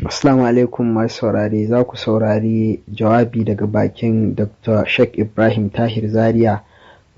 Assalamu alaikum masu saurare, za ku saurari jawabi daga bakin Dr. Sheikh Ibrahim Tahir Zaria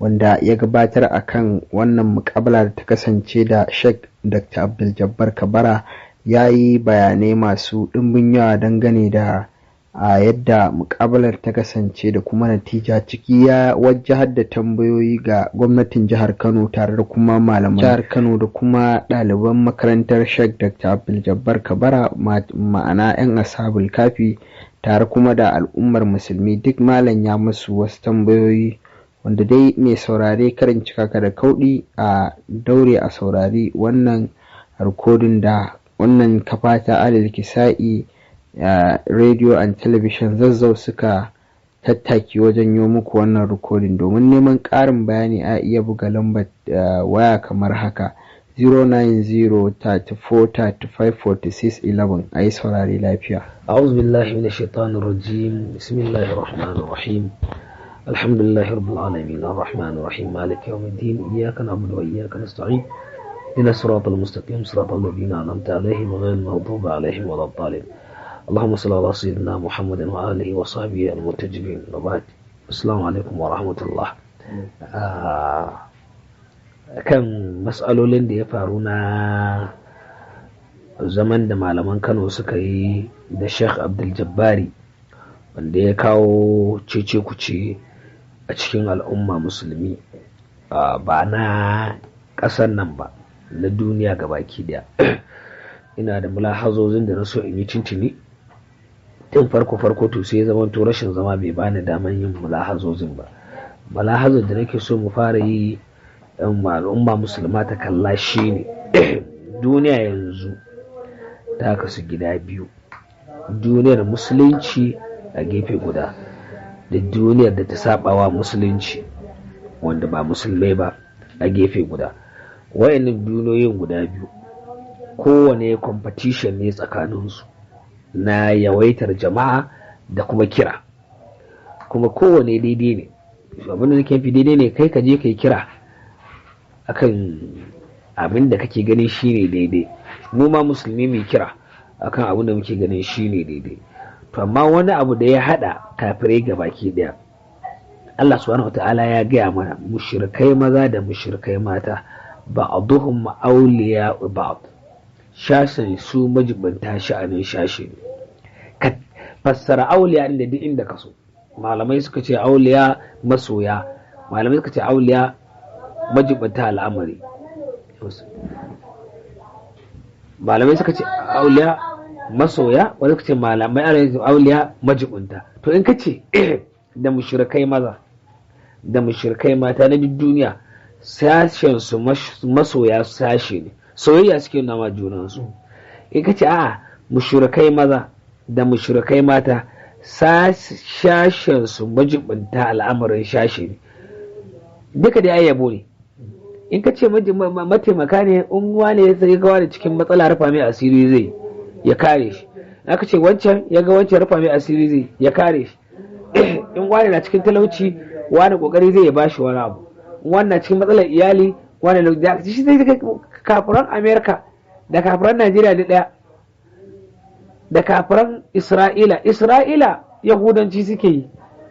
wanda ya gabatar akan wannan muƙabala da ta kasance da Sheikh Dr. Abdul Jabbar Kabara. Ya yi bayanai masu ɗimbin yawa dangane da yadda muƙabalar ta kasance da kuma natija, ciki ya wajahar da tambayoyi ga gwamnatin jihar Kano tare da kuma malaman jihar Kano da kuma ɗaliban makarantar Sheikh Dr. Abdul Jabbar Kabara, ma'ana 'yan ashabul kafi, tare kuma da al'ummar musulmi. Duk malam ya musu wasu tambayoyi wanda dai mai saurare karin cika ka da kauɗi a daure a saurari wannan rikodin da wannan kafa ta Alal Kisa'i radio and television Zazzau suka tattaki wajen yi muku wannan rikodin. Domin neman ƙarin bayani a iya buga lambar waya kamar haka 09034354611. a yi saurari lafiya. أعوذ بالله من الشيطان الرجيم. بسم الله الرحمن الرحيم. الحمد لله رب العالمين الرحمن الرحيم مالك يوم الدين إياك نعبد وإياك نستعين إلى الصراط المستقيم صراط الذين أنعمت عليهم غير المغضوب عليهم ولا الضالين. اللهم صل على سيدنا محمد وآله وصحبه المنتجبين وبعد. السلام عليكم ورحمة الله. kan mas'alolin da ya faru na zaman da malaman Kano suka yi da Sheikh Abdul Jabbari, wanda ya kawo cece kuce a cikin al'umma musulmi, ba na ƙasar nan ba, na duniya gabaki daya. Ina da mulahazozin da na so in yi tintini tun farko to sai zaman to rashin zama bai bani daman yin mulahazozin ba. Mulahazar da nake so mu fara yi al'umma musulma ta kalla shi ne duniya yanzu ta kasu gida biyu: duniyar musulunci a gefe guda da duniyar da ta sabawa musulunci wanda ba musulmai ba a gefe guda. Wayannan duniyoyin guda biyu kowane competition ne tsakaninsu na yawaitar jama'a da kuma kira, kuma kowane daidai ne. Abin da nake fi daidai ne kai ka je kai kira akan abin da kake ganin shine daidai, mu ma musulmi mai kira akan abin da muke ganin shine daidai. To amma wani abu da ya hada kafirai gabaki daya, Allah subhanahu wataala ya gaya mana mushrikai maza da mushrikai mata ba'duhum awliya ba'd, shashin su majibanta sha'anin shashi ne. Ka fassara auliya inda duk inda ka so. Malamai suka ce auliya masoya, malamai suka ce auliya majibanta al'amari, malamai suka ce auliya masoya, wanda suka ce malamai auliya majibanta. To in ka ce da mushrikai maza da mushrikai mata na duk duniya, sashen su masoya sashe ne, soyayya suke nama junansu. In ka ce a'a mushrikai maza da mushrikai mata sashen su majibinta al'amarin shashe ne, duka da ayyabo ne. In ka ce mataimaka ne, in wane ya sai gawa da cikin matsala rufa mai asiri zai ya kare shi. Aka ce wancan ya ga wancan rufa mai asiri zai ya kare shi. In wane na cikin talauci, wane kokari zai ya bashi wani abu. Wannan cikin matsalar iyali, wane da shi zai ga kafiran Amerika da kafiran Najeriya da daya, da kafiran Isra'ila Yahudanci suke yi,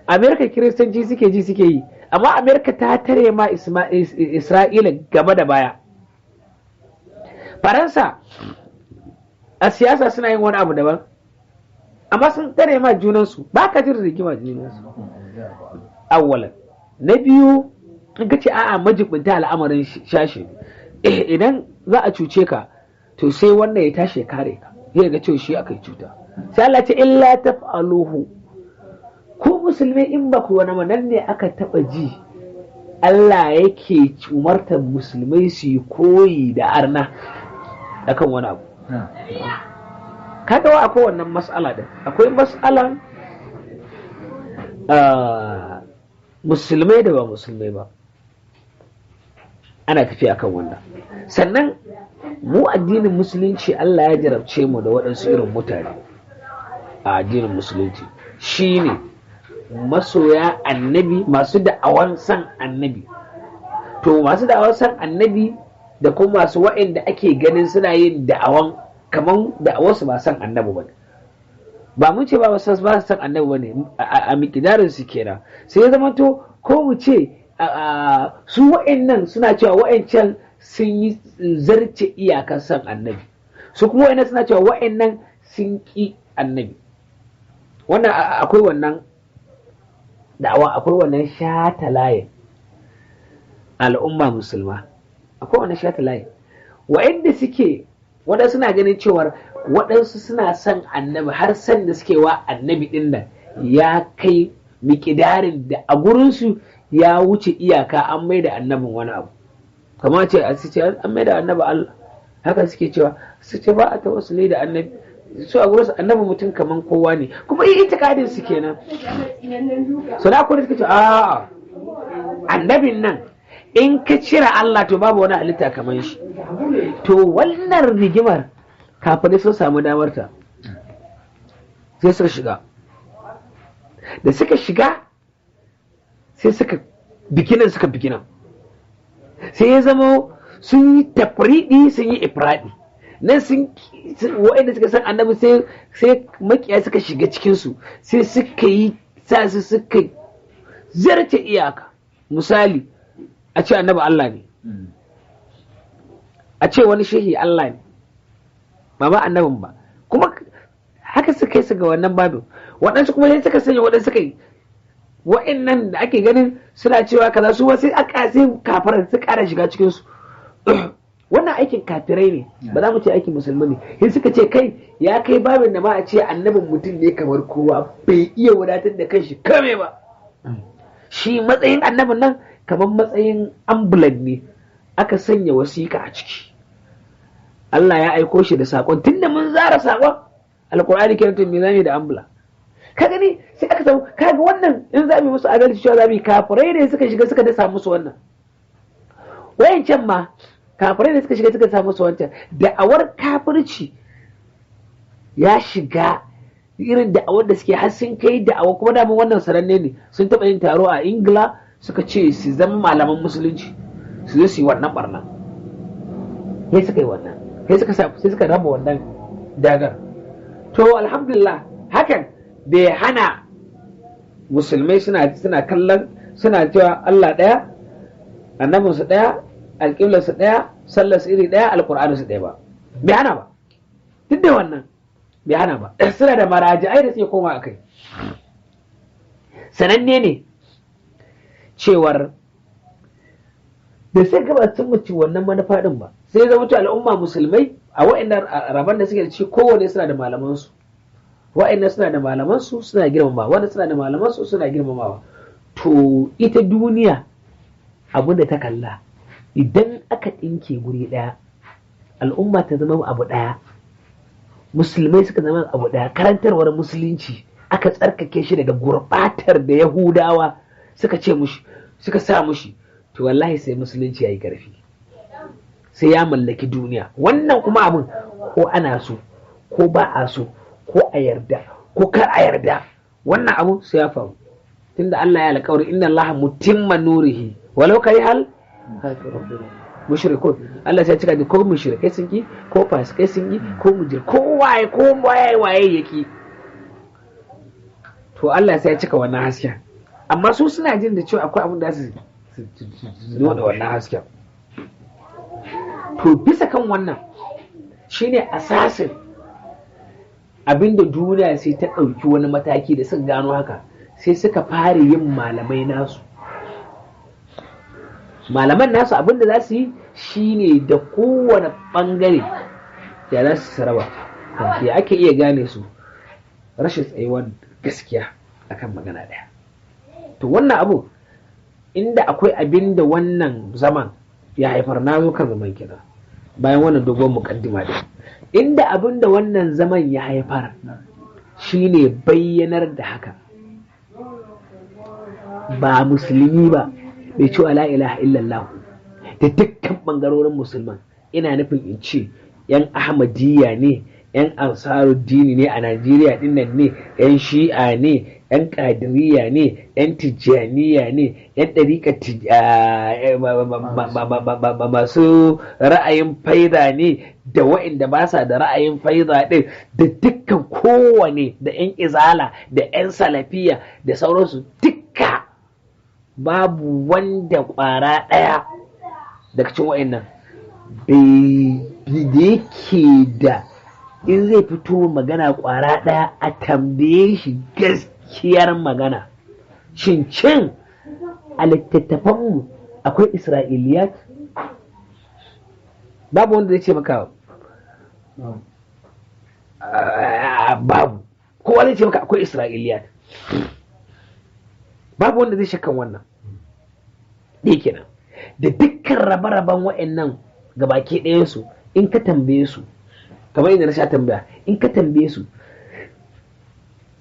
Amerika Kiristanci suke yi, amma Amerika ta tare ma Isra'ila gaba da baya. Faransa a siyasa suna yin wani abu daban, amma sun tare ma junansu, ba ka jin rigima junansu. Awwalan. Na biyu, in ka ce a'a majibinta al'amarin shashi, idan za a cuce ka to sai wannan ya tashi ya kare ka, zai ga cewa shi aka yi cuta. Sai Allah ce illa taf'aluhu, ku musulmi in ba ku wani nan ne aka taba ji Allah yake umartar musulmai su yi koyi da arna akan wani abu. Kaga wa akwai wannan mas'ala din, akwai mas'alan musulmai da ba musulmai ba, ana tafiya akan wannan. Sannan mu addinin musulunci Allah ya jarabce mu da waɗansu irin mutane a addinin musulunci, shine masoya annabi, masu da'awan san annabi. To masu da'awan san annabi da kuma masu wa'inda ake ganin suna yin da'awan kaman da'awarsu ba san annabi ba, ba mun ce ba su san annabi bane a mikidarin su kenan, sai ya zama to ko mu ce su wa'annan suna cewa wa'ancan sun yi zarce iyakar san annabi, su kuma wa'annan suna cewa wa'annan sun ki annabi. Wannan akwai wannan da'awa, akwai wannan shata layin al'umma musulma, akwai wannan shata layin wa'anda suke waɗansu suna ganin cewar waɗansu suna son annabi har san da suke wa annabi ɗin nan ya kai miƙidarin da a gurinsu ya wuce iyaka, an mai da annabin wani abu, kamar ce a ce an mai da annabi Allah, haka suke cewa su ce ba a tawassuli da annabi, su a gurinsu annabi mutum kaman kowa ne, kuma yi itikadin su kenan. So da akwai suke cewa a annabin nan in ka cire Allah to babu wani halitta kamar shi. To wannan rigimar kafirai sun samu damarta sai suka shiga, da suka shiga sai suka bikinan sai ya zama sun yi tafriɗi sun yi ifraɗi nan sun wa'anda suka san annabi sai makiya suka shiga cikinsu sai suka yi sa su suka zarce iyaka. Misali a ce annabi Allah ne, a ce wani shehi Allah ne ba ma annabin ba, kuma haka suka yi su ga wannan babin. Waɗansu kuma sai suka sanya waɗansu suka yi wa'annan da ake ganin suna cewa kaza su wasu aka sai kafiran su ƙara shiga cikin su. Wannan aikin kafirai ne, ba za mu ce aikin musulmi ne. Sai suka ce kai ya kai babin da ma a ce annabin mutum ne kamar kowa, bai iya wadatar da kanshi kame ba. Shi matsayin annabin nan kamar matsayin ambulan ne, aka sanya wasiƙa a ciki. Allah ya aiko shi da saƙon, tunda mun zara saƙon alƙur'ani kenan, tun me zamu da ambula. Ka gani sai aka samu, kaga wannan in za mu musu adalci cewa za mu yi, kafirai ne suka shiga suka dasa musu wannan. Wayancan ma kafirai ne suka shiga suka dasa musu wancan. Da'awar kafirci ya shiga irin da'awar da suke har sun kai da'awa, kuma daman wannan sananne ne. Sun taɓa yin taro a Ingila suka ce su zama malaman musulunci, su zo su yi wannan barna. Sai suka yi wannan, sai suka raba wannan dagar. To alhamdulillah hakan bai hana musulmai suna kallon, suna cewa Allah ɗaya, annabinsu ɗaya, alƙiblarsu ɗaya, sallarsu iri ɗaya, alƙur'aninsu ɗaya ba. Bai hana ba. Duk da wannan bai hana ba. Suna da maraji'ai da suke koma a kai. Sananne ne cewar da sai gaba sun muci wannan manufa ɗin ba. Sai zama to al'umma musulmai a wa'annan rabon da suke da shi, kowane suna da malamansu. Wa'annan suna da malamansu suna girmamawa, wanda suna da malamansu suna girmamawa. To ita duniya abin da ta kalla, idan aka ɗinke guri ɗaya, al'umma ta zama abu ɗaya, musulmai suka zama abu ɗaya, karantarwar musulunci aka tsarkake shi daga gurɓatar da Yahudawa suka ce mushi, suka sa mushi, to wallahi sai musulunci ya yi ƙarfi, sai ya mallaki duniya. Wannan kuma abin ko ana so ko ba a so, ko a yarda ko kar a yarda, wannan abu sai ya faru, tunda Allah ya alƙawari inna Allah mutimma nurihi walau karihal mushrikun. Allah sai ya cika da ko mushrikai sun ki, ko fasikai sun yi, ko mujir, ko waye yake, to Allah sai ya cika wannan hasken. Amma su suna jin da cewa akwai abin da su zo da wannan hasken. To bisa kan wannan shine asasin abinda duniya sai ta ɗauki wani mataki da suka gano haka, sai suka fara yin malamai nasu. Malaman nasu abinda za su yi shine da kowane ɓangare ya za su saraba, ya ake iya gane su, rashin tsayuwar gaskiya akan magana ɗaya. To wannan abu inda akwai abinda wannan zaman ya haifar, na zo kan zaman kina bayan wannan dogon mukaddima din, inda abinda wannan zaman ya haifar shine bayyanar da haka. Ba musulmi ba bai ce la ilaha illallah da dukkan bangarorin musulman, ina nufin in ce yan ahmadiyya ne, 'yan ansaruddini ne a Najeriya dinnan ne, 'yan shi'a ne, 'yan kadiriya ne, 'yan tijjaniya ne, 'yan ɗariƙa masu ra'ayin faida ne da wa'inda ba sa da ra'ayin faida ɗin, da dukkan kowane, da 'yan izala da 'yan salafiya da sauransu, dukka babu wanda ƙwara ɗaya daga cikin wa'innan da yake da in zai fito magana ƙwara ɗaya a tambaye shi gaskiyar magana. Shin a littattafanmu akwai Isra'iliyat? Babu wanda zai ce maka babu. Kowa zai ce maka akwai Isra'iliyat. Babu wanda zai shakkan wannan. Ɗaya kenan. Da dukkan rabe-raben wa'annan gabaki ɗayansu in ka tambaye su, kamar yadda na sha tambaya, in ka tambaye su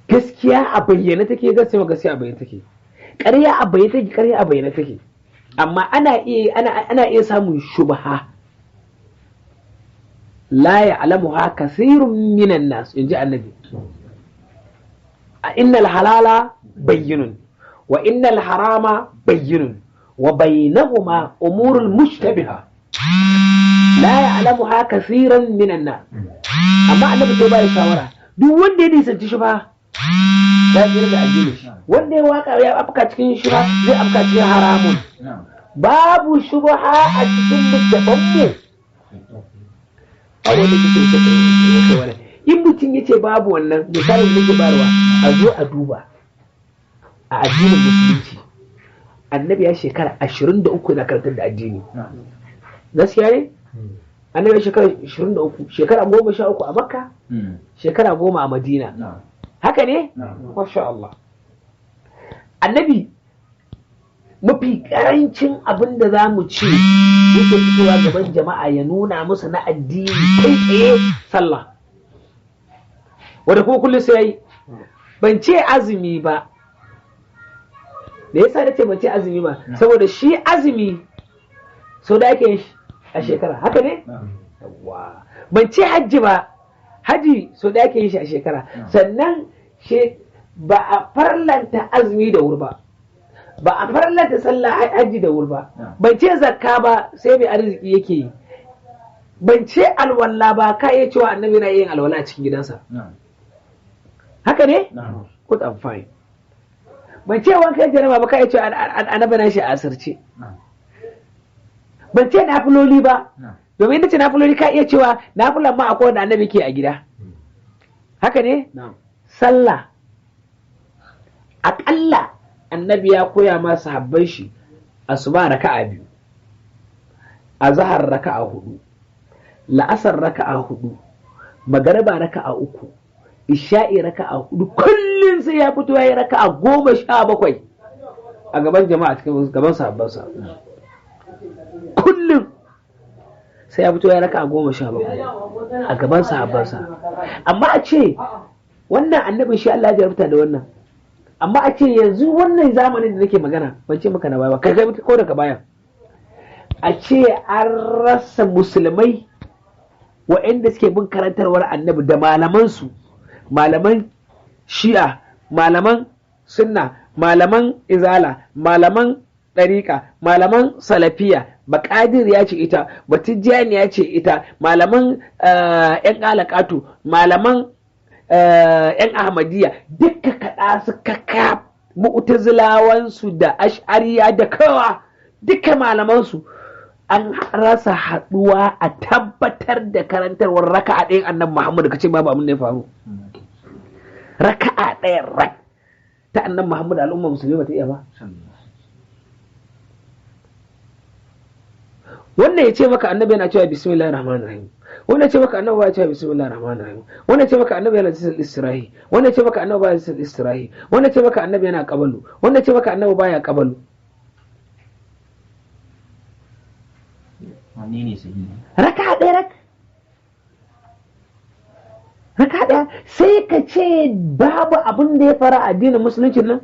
gaskiya a bayyane take, gaskiya a bayyane take, ƙarya a bayyane take, ƙarya a bayyane take, amma ana iya samun shubha la ya'lamuha kathirun minan nas, inji annabi. Innal halala bayyinun wa innal harama bayyinun wa bainahuma umurul mushtabiha la ya'lamuha kaseeran minan nas. Amma annabi sai bai shawara duk wanda ya nisanci shubha ya tsira da addini, wanda ya waka ya afka cikin shubha zai afka cikin haramun. Babu shubha a cikin littafin mu. A wanda kike ce wani in mutum yace babu wannan, misalin da nake barwa, a zo a duba a addinin musulunci annabi ya shekara 23 na karantar da addini. Gaskiya ne? Annabi ya shekara 23, shekara 13 a Makka, shekara 10 a Madina. Haka ne? Masha Allah. Annabi mafi karancin abin da za mu ci yake fitowa gaban jama'a ya nuna musu na addini kai tsaye sallah. Wanda kuma kullum sai yayi. Ban ce azumi ba. Da yasa nace ban ce azumi ba, saboda shi azumi sau da ake shi a shekara, haka ne? Ban ce hajji ba, hajji sau da ake yin shi a shekara, sannan ba a farlanta azumi da wuri ba, ba a farlanta sallah hajji da wuri ba, ban ce zakka ba sai mai arziki yake yi, ban ce alwala ba, ka iya cewa annabi na yin alwala a cikin gidansa, haka ne? Good and fine. Ban ce wankan janaba ba, ka iya cewa annabi na shi a asirce. Ban ce nafiloli ba, domin ita ce nafiloli ka iya cewa nafilan ma akwai wanda annabi ke a gida, haka ne? Sallah aƙalla annabi ya koya ma sahabban shi asuba raka'a 2, azhar raka'a 4, la'asar raka'a 4, magariba raka'a 3, isha'i raka'a 4, kullun sai ya fito yayi raka'a 17 a gaban jama'a cikin gaban sahabbansa. Kullum sai ya fito ya raka 17 a gaban sahabbansa. Amma a ce wannan annabin shi Allah ya jarabta da wannan, amma a ce yanzu wannan zamanin da nake magana, ban ce maka na baya ba, kai ko daga baya, a ce an rasa musulmai waɗanda suke bin karantarwar annabi da malamansu, malaman shi'a, malaman sunna, malaman izala, malaman ɗariƙa, malaman salafiya, baƙadir ya ce ita, batijjani ya ce ita, malaman 'yan alaƙatu, malaman 'yan ahmadiyya, duka kaɗa su kaka mu'tazilawansu da ash'ariya da kawa, duka malamansu an rasa haɗuwa a tabbatar da karantarwar raka'a ɗayan annabi Muhammad, kace babu abin da ya faru. Raka'a ɗayan rak ta annabi Muhammad al'umma musulmi ba ta iya ba. Wannan ya ce maka annabi yana cewa bismillahir rahmanir rahim, wannan ya ce maka annabi ya cewa bismillahir rahmanir rahim, wannan ya ce maka annabi yana cikin istirahi, wannan ya ce maka annabi baya cikin istirahi, wannan ya ce maka annabi yana qabalu, wannan ya ce maka annabi baya qabalu. Wanne ne sahihi? Raka ɗaya raka ɗaya sai ka ce babu abin da ya fara addinin musulunci nan?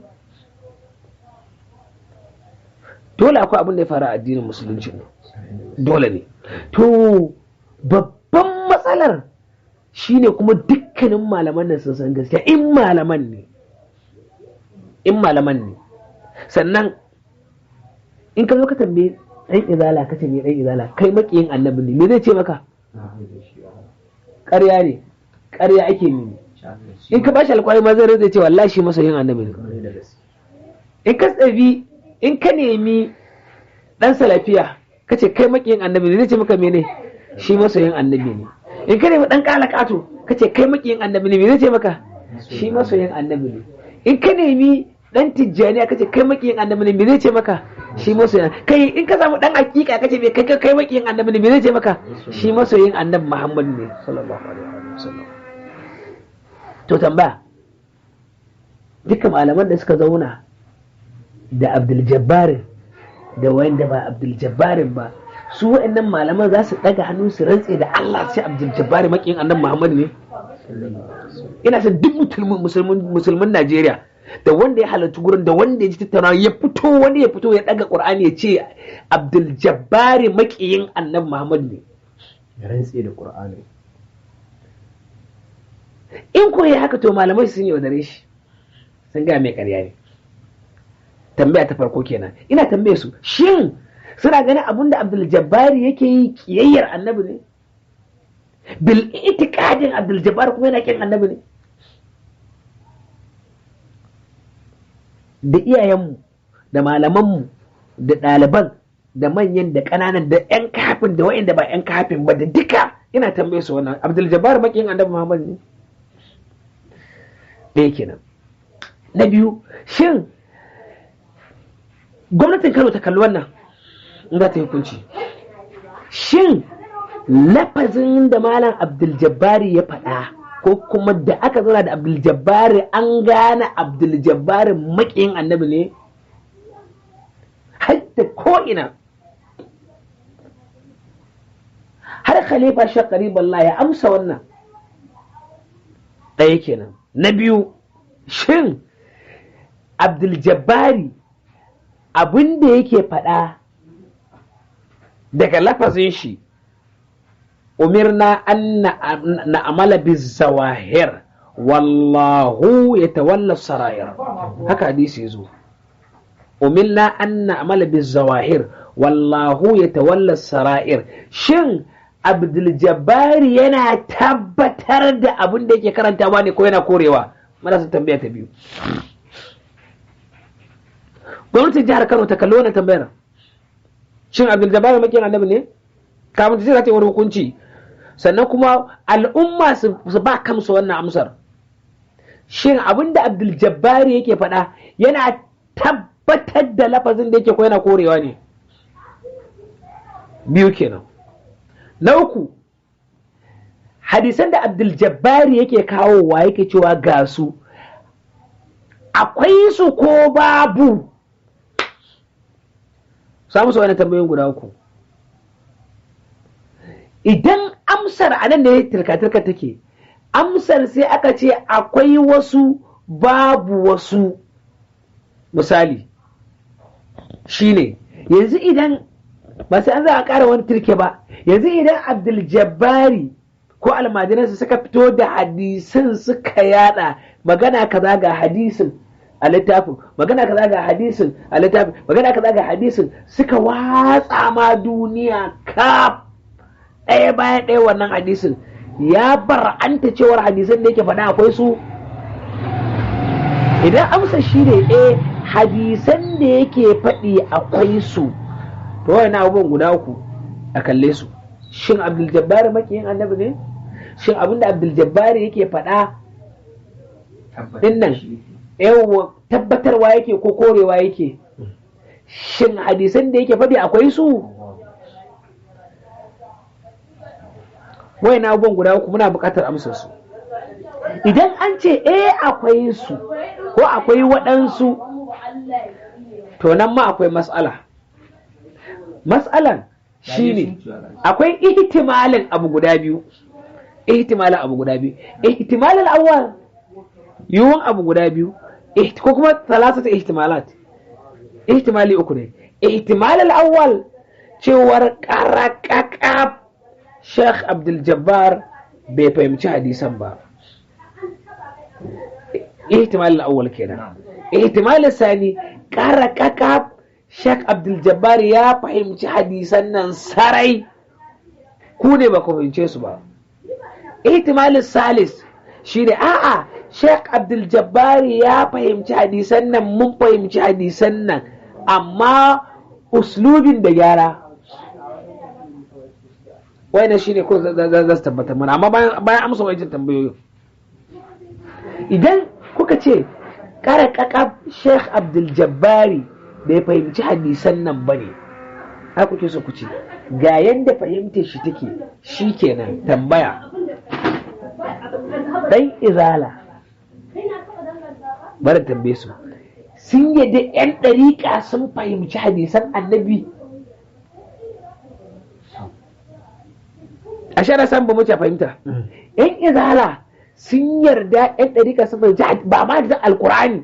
Dole akwai abin da ya fara addinin musulunci nan. Dole ne. To babban matsalar shine kuma dukkanin malaman nan sun san gaskiya in malaman ne sannan in ka zo ka tambaye ɗan izala ka ce me ɗan izala kai makiyin annabi ne me zai ce maka ƙarya ne ƙarya ake nemi in ka bashi alƙwari ma zai ce wallahi shi masoyin annabi ne in ka nemi ɗan salafiya ka ce kai makiyin annabi ne zai ce maka mene shi masoyin annabi ne in ka nemi ɗan ƙalaƙato ka ce kai makiyin annabi ne me zai ce maka shi masoyin annabi ne in ka nemi dan tijjaniya kace kai makiyin annabi ne me zai ce maka shi masoyin kai in ka samu dan hakika kace me kai makiyin annabi ne me zai ce maka shi masoyin annabi Muhammad ne sallallahu alaihi wasallam. To tambaya dukkan malaman da suka zauna da Abdul Jabbar da wanda ba Abdul Jabbar ba su wa'annan malaman za su daga hannu su rantse da Allah sai Abdul Jabbar makiyin annabi Muhammad ne. Ina son duk musulmin Najeriya da wanda ya halarci gurin da wanda ya ji tattaunawa ya fito ya daga Qur'ani ya ce Abdul Jabbar makiyin annabi Muhammad ne ya rantse da Qur'ani. In ko ya haka to malamai sun yi wadare shi sun ga mai ƙarya ne. Tambaya ta farko kenan ina tambaye su shin suna ganin abin da Abdul Jabbar yake yi kiyayyar annabi ne bil itiqadin Abdul Jabbar kuma yana kin annabi ne. Da iyayenmu da malamanmu da ɗaliban da manyan da ƙananan da 'yan kafin da wa'inda ba 'yan kafin ba da duka ina tambaye su wannan Abdul Jabbar makiyin annabi Muhammad ne. Ɗaya kenan. Na biyu shin gwamnatin Kano ta kalli wannan in za ta yi hukunci shin lafazin da malam Abdul Jabbar ya faɗa ko kuma da aka zauna da Abdul Jabbar an gane Abdul Jabbar makiyin annabi ne har da ko'ina har khalifa Sheikh Qaribullah ya amsa wannan. Ɗaya kenan. Na biyu shin Abdul Jabbar abin da yake faɗa daga lafazin shi umirna an na'amala bizawahir wallahu yatawalla sarair haka hadisi yazo umirna an na'amala bizawahir wallahu yatawalla sarair. Shin Abdul Jabbar yana tabbatar da abin da yake karantawa ne ko yana korewa? Mana sun tambaya ta biyu. Gwamnatin jihar Kano ta kalli wannan tambayar shin Abdul Jabbar makiyin annabi ne kamun ta ce za ta yi wani hukunci sannan kuma al'umma su ba kansu wannan amsar. Shin abinda Abdul Jabbar yake faɗa yana tabbatar da lafazin da yake ko yana korewa ne? Biyu kenan. Na uku hadisan da Abdul Jabbar yake kawowa yake cewa ga su akwai su ko babu? Samu su wani tambayoyin guda uku. Idan amsar a nan ne turka-turka take, amsar sai aka ce akwai wasu babu wasu. Misali, shine yanzu idan ba sai an za a ƙara wani turke ba, yanzu idan Abdul Jabbar ko almajiransa suka fito da hadisin suka yada magana kaza ga hadisin a littafin, magana kaza ga hadisin a littafin, magana kaza ga hadisin suka watsa ma duniya kaf ɗaya bayan ɗaya wannan hadisin ya bar'anta cewar hadisan da yake faɗa akwai su. Idan amsa shi ne hadisan da yake faɗi akwai su to wani abubuwan guda uku a kalle su. Shin Abdul Jabbar makiyin annabi ne? Shin abinda Abdul Jabbar yake faɗa dinnan yawa tabbatarwa yake ko korewa yake? Shin hadisan da yake faɗi akwai su? Wayan abubuwan guda uku muna buƙatar amsar su. Idan an ce akwai su ko akwai waɗansu to nan ma akwai mas'ala. Mas'alan shine akwai ihtimalin abu guda biyu. Ihtimalin awwal yiwuwan abu guda biyu ko kuma salasata ihtimalat. Ihtimali uku ne. Ihtimalin awwal cewar karakakaf Sheikh Abdul Jabbar bai fahimci hadisan ba. Ihtimalin awwal kenan. Ihtimalin sani ƙara kaka Sheikh Abdul Jabbar ya fahimci hadisan nan sarai, ku ne ba ku fahimce su ba. Ihtimalin salis shi ne a'a Sheikh Abdul Jabbar ya fahimci hadisan nan, mun fahimci hadisan nan, amma uslubin da gyara. Wannan shine ko za su tabbatar mana, amma bayan amsa wajen tambayoyin, idan kuka ce kara kakab Sheikh Abdul Jabbari bai fahimci hadisan nan bane, haka kuke so ku ce ga yanda fahimtar shi take, shikenan. Tambaya, dan izala bari tambaye su, sun yadda yan dariƙa sun fahimci hadisan annabi? A shara san ba mu fahimta. Yan izala sun yarda yan ɗarika sun fahimci ba ma da alkur'ani.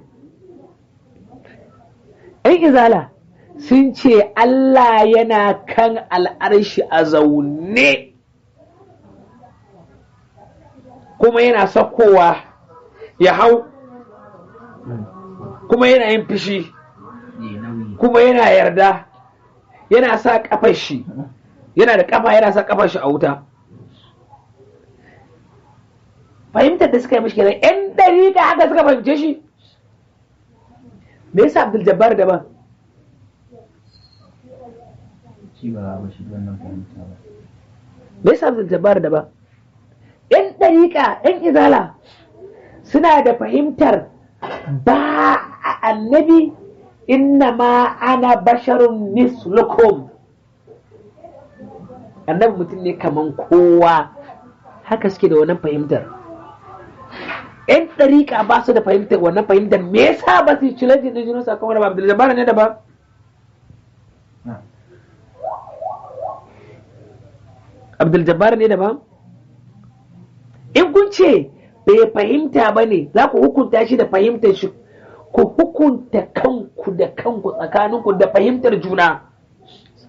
Yan izala sun ce Allah yana kan al'arshi a zaune, kuma yana sakowa ya hau, kuma yana yin fishi, kuma yana yarda, yana sa kafar shi, yana da kafa, yana sa kafar shi a wuta. Fahimtar da suka yi mishi kenan, yan ɗari da haka suka fahimce shi. Me yasa Abdul Jabbar daban? Me yasa Abdul Jabbar daban? Yan ɗariƙa, yan izala suna da fahimtar ba a annabi, inna ma ana basharun mislukum, annabi mutum ne kaman kowa. Haka suke da wannan fahimtar. Yan ɗariƙa ba su da fahimtar wannan fahimtar. Me yasa ba su yi challenge da jinin sakamakon ba? Abdul Jabbar ne daban. Abdul Jabbar ne daban. In kun ce bai fahimta ba ne, za ku hukunta shi da fahimtar shi, ku hukunta kanku da kanku tsakaninku da fahimtar juna.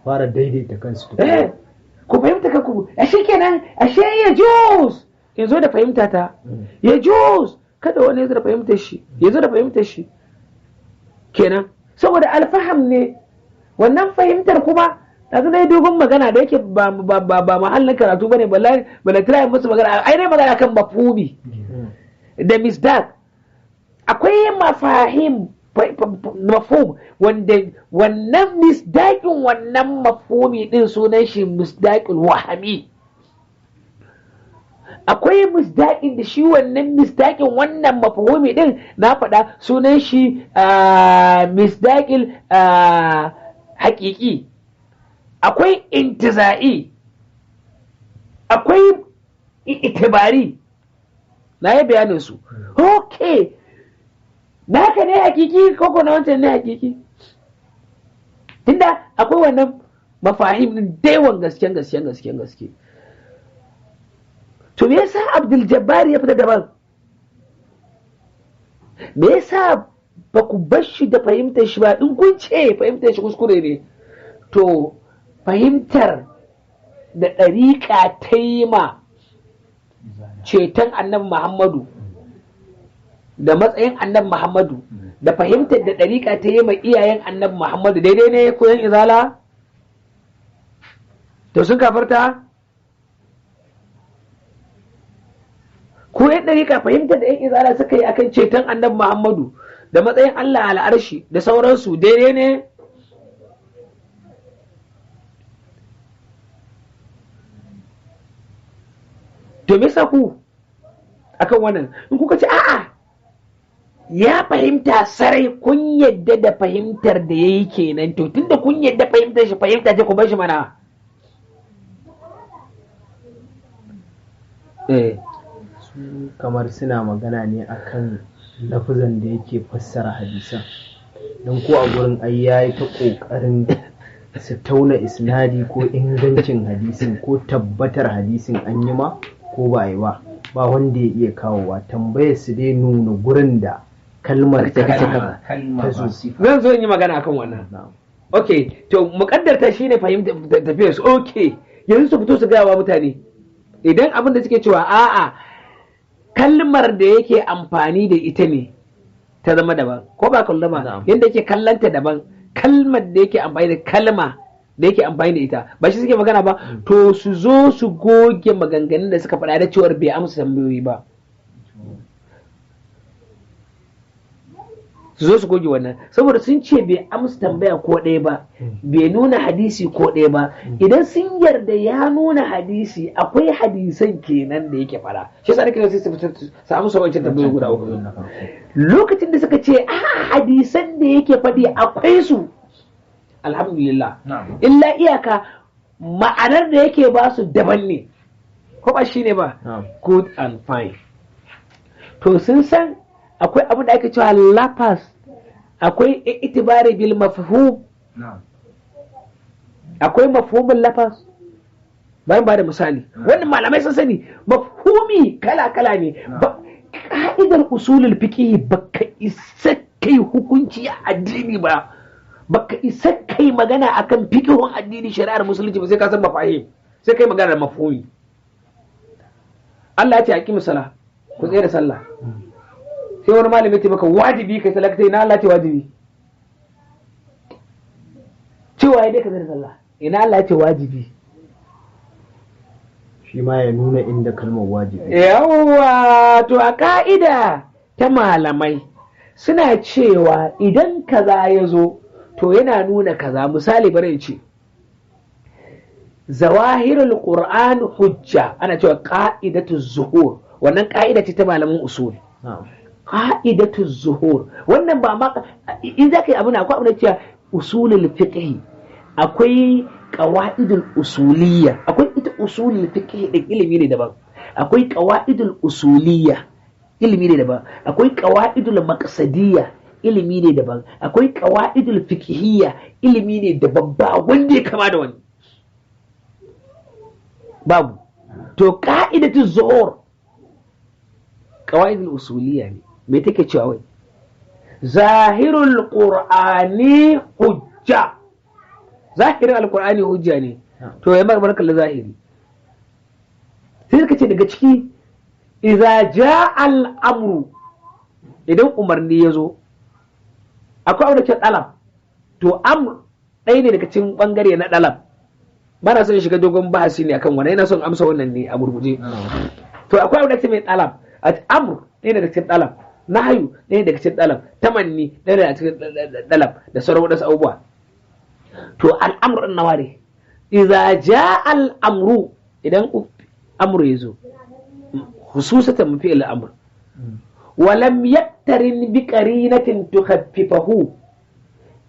Fara daidaita kansu. Ku fahimta kanku, ashe kenan, ashe ya juz ya zo da fahimta ta, ya juz kada wani ya zo da fahimtar shi, ya zo da fahimtar shi kenan, saboda alfaham ne. Wannan fahimtar kuma yanzu na yi dogon magana da yake ba mahallin karatu bane, bala tirayin musu magana, ai dai magana kan mafhumi da misdaq. Akwai mafahim mafhum wanda wannan misdaqin wannan mafhumi din sunan shi misdaqul wahami. Akwai misdaqin da shi wannan misdaqin wannan mafhumi din na faɗa sunan shi misdaqil haƙiƙi. Akwai intiza'i, akwai itibari, na yi bayanin su. Okay, naka ne hakiki ko na wancan ne hakiki? Tunda akwai wannan mafahim din daiwan gaske. To me yasa Abdul Jabbar ya fita daban? Me yasa ba ku bar shi da fahimtar shi ba? In kun ce fahimtar shi kuskure ne, to fahimtar da ɗariƙa ta yi ma ceton annabi Muhammadu da matsayin annabi Muhammadu, da fahimtar da ɗariƙa ta yi ma iyayen annabi Muhammadu daidai ne ko yan izala? To sun kafarta? Ko yan ɗariƙa fahimtar da yan izala suka yi akan ceton annabi Muhammadu da matsayin Allah al'arshi da sauransu daidai ne? To me yasa ku akan wannan in kuka ce a'a ya fahimta sarai, kun yadda da fahimtar da yayi kenan, to tunda kun yadda fahimtar shi fahimta ce, ku bar shi mana. Su kamar suna magana ne akan lafazan da yake fassara hadisan, don ko a gurin ai yayi ta kokarin su tauna isnadi ko ingancin hadisin ko tabbatar hadisin an yi ma ko ba yi ba wanda ya iya kawowa. Tambayar su dai nuna gurin da kalmar ta zo. Zan zo in yi magana akan wannan. Okay, to muƙaddarta shine fahimta tafiyar su. Okay, yanzu su fito su gaya wa mutane idan abin da suke cewa a'a kalmar da yake amfani da ita ne ta zama daban, ko ba kallon ba yadda yake kallanta daban, kalmar da yake amfani da kalma da yake amfani da ita ba shi suke magana ba, to su zo su goge maganganun da suka faɗa da cewar bai amsa tambayoyi ba, su zo su goge wannan saboda sun ce bai amsa tambaya ko ɗaya ba, bai nuna hadisi ko ɗaya ba. Idan sun yarda ya nuna hadisi, akwai hadisan kenan da yake fara, shi yasa nake sai su samu wancan tambayoyi guda uku. Lokacin da suka ce a hadisan da yake faɗi akwai su, alhamdulillah, illa iyaka ma'anar da yake ba su daban ne, ko ba shi ne ba, good and fine. To sun san akwai abin da ake cewa lafas, akwai itibari bil mafhum, akwai mafhumin lafas. Bayan ba da misali, wannan malamai sun sani mafhumi kala-kala ne. Ka'idar usulul fiqh baka isa kai hukunci a addini ba, baka isa kai magana akan fiqhun addini shari'ar musulunci ba sai ka san mafahim, sai kai magana da mafhumi. Allah ya ce aqimu sala, ku tsaya da sallah. Sai wani malami ce maka wajibi kai sallah, kai na Allah ce wajibi. Cewa ya dai ka tsaya da sallah, ina Allah ya ce wajibi. Shi ma ya nuna inda kalmar wajibi. Yawwa, to a ka'ida ta malamai suna cewa idan kaza ya zo to yana nuna kaza. Misali bari in ce zawahirul qur'an hujja, ana cewa qa'idatu zuhur, wannan ka'ida ce ta malaman usul. Qa'idatu zuhur, wannan ba ma in zaka yi abin akwai abin da cewa usulul fiqh, akwai qawaidul usuliyya, akwai ita usulul fiqh din ilimi ne daban, akwai qawaidul usuliyya ilimi ne daban, akwai qawaidul maqsadiyya ilimi ne daban, akwai qawaidul fiqhiyya ilimi ne daban, ba wanda ya kama da wani babu. To qa'idatul zuhur qawaidul usuliyya ne, me take cewa wai zahirul qur'ani hujja, zahirin alqur'ani hujja ne. To ya barkar da zahiri sai suka ce daga ciki idza jaa al-amru, idan umarni ya zo akwai abu da ke dalab, to amr ɗaya ne daga cikin bangare na dalab. Ba na son shiga dogon bahasi ne akan wannan, ina son amsa wannan ne a gurguje. To akwai abu da ke mai dalab, amr ɗaya daga cikin dalab, nahyu ɗaya daga cikin dalab, tamanni ɗaya daga cikin dalab, da sauran wadansu abubuwa. To al'amr din nawa ne? Idza jaa al-amru, idan amru yazo khususatan mafi al-amr wa lam yaktarin bi qarinatin tukhaffifahu,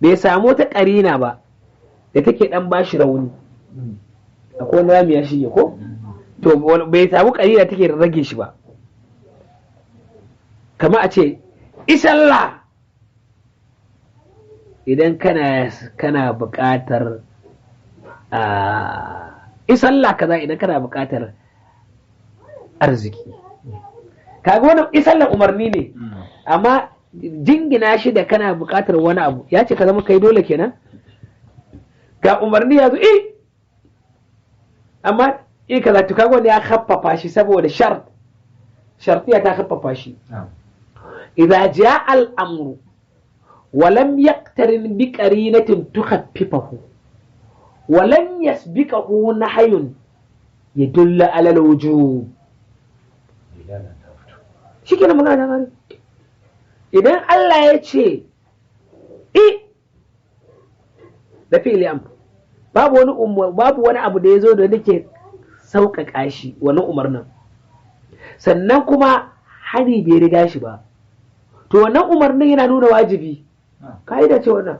bai samu ta qarina ba da take dan bashi rauni. Akwai wani rami ya shige ko, to bai samu qarina take rage shi ba. Kamar a ce isalla, idan kana buƙatar isalla kaza, idan kana buƙatar arziki, kaga wannan isallan umarni ne, amma jingina shi da kana buƙatar wani abu ya ce ka zama kai dole kenan. Ga umarni ya zo amma kaza, to kaga wanda ya khaffafa shi saboda shartiya ta khaffafa shi. idza jaa al-amru wa lam yaqtarin bi qarinatin tukhaffifahu wa lam yasbiqahu nahyun yadullu ala al-wujub. Shikenan magana da gari. Idan Allah ya ce da fi'li amr, babu wani abu da ya zo da nake sauƙaƙa shi wannan umarnin, sannan kuma hari bai riga shi ba, to wannan umarnin yana nuna wajibi. Ka'ida ce wannan.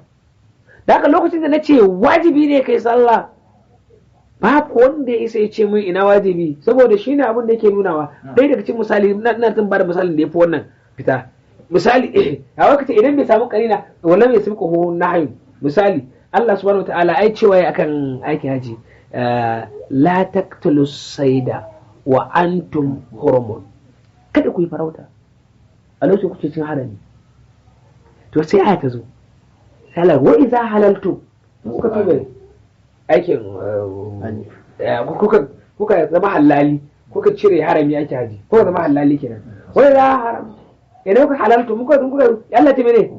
Da haka lokacin da na ce wajibi ne kai sallah, babu wanda ya isa ya ce min ina wajibi, saboda shi ne abin da yake nunawa. Ɗaya daga cikin misali, na tun ba da misalin da ya fi wannan fita. Misali, a wakati idan bai samu karina, wannan mai samu ƙaho na hayu. Misali, Allah subhanahu wa ta'ala ai cewa ya akan aikin haji, la taqtulu sayda wa antum hurumun, kada ku yi farauta a lokacin kuke cin harami. To sai aya ta zo, sai Allah wa idza halaltu, kuka tuba aikin kuka zama halali, kuka cire harami ake haji ko zama halali kenan wai za haram idan kuka halaltu muka Allah ta mene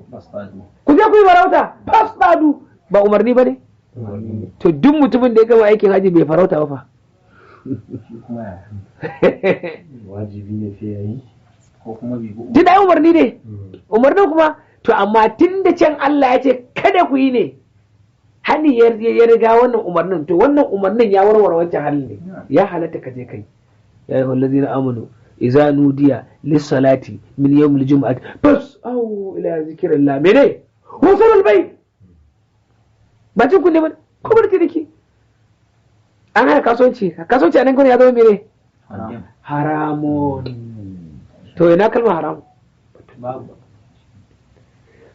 ku je ku yi farauta fasadu ba umarni ba ne to duk mutumin da ya gama aikin haji bai farauta ba fa wajibi ne sai yayi ko kuma bi duk da umarni ne umarnin kuma to amma tun da can Allah ya ce kada ku yi ne hani ya riga wannan umarnin to wannan umarnin ya warware wancan halin ne ya halatta ka je kai ya ayyuhal ladzina amanu idza nudiya lis-salati min yawmil jum'ati fas'au ila zikrillah mene husulul bayt ba cin kunne ba ko barki dake an hana kasuwanci a nan gurin ya zama mene haramun to ina kalmar haram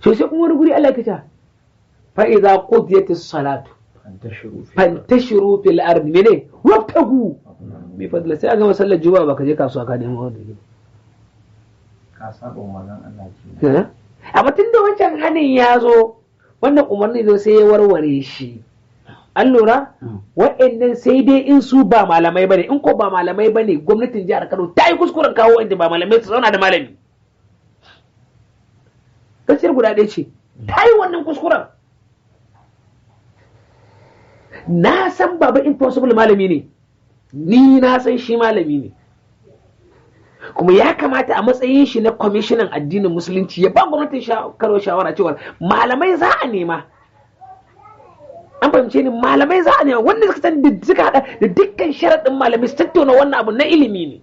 so sai kuma wani guri Allah ya ta fa idza qudiyatis salatu fantashiru fil ardi mene wabtagu bi fadla sai ga masallar juma'a baka je kasuwa ka nemo wanda ke ka saba umarnin Allah ke amma tunda wancan hanin ya zo wannan umarni ne sai ya warware shi an lura wa'annan sai dai in su ba malamai bane in ko ba malamai bane gwamnatin jihar Kano ta yi kuskuren kawo wanda ba malamai su zauna da malami gaskiyar guda ɗaya ce ta yi wannan kuskuren na san baba impossible malami ne ni na san shi malami ne kuma ya kamata a matsayin shi na kwamishinan addinin musulunci ya ba gwamnatin Kano shawara cewa malamai za a nema an fahimce ni malamai za a nema wanda suka san da suka hada da dukkan sharaɗin malamai su tattauna wannan abu na ilimi ne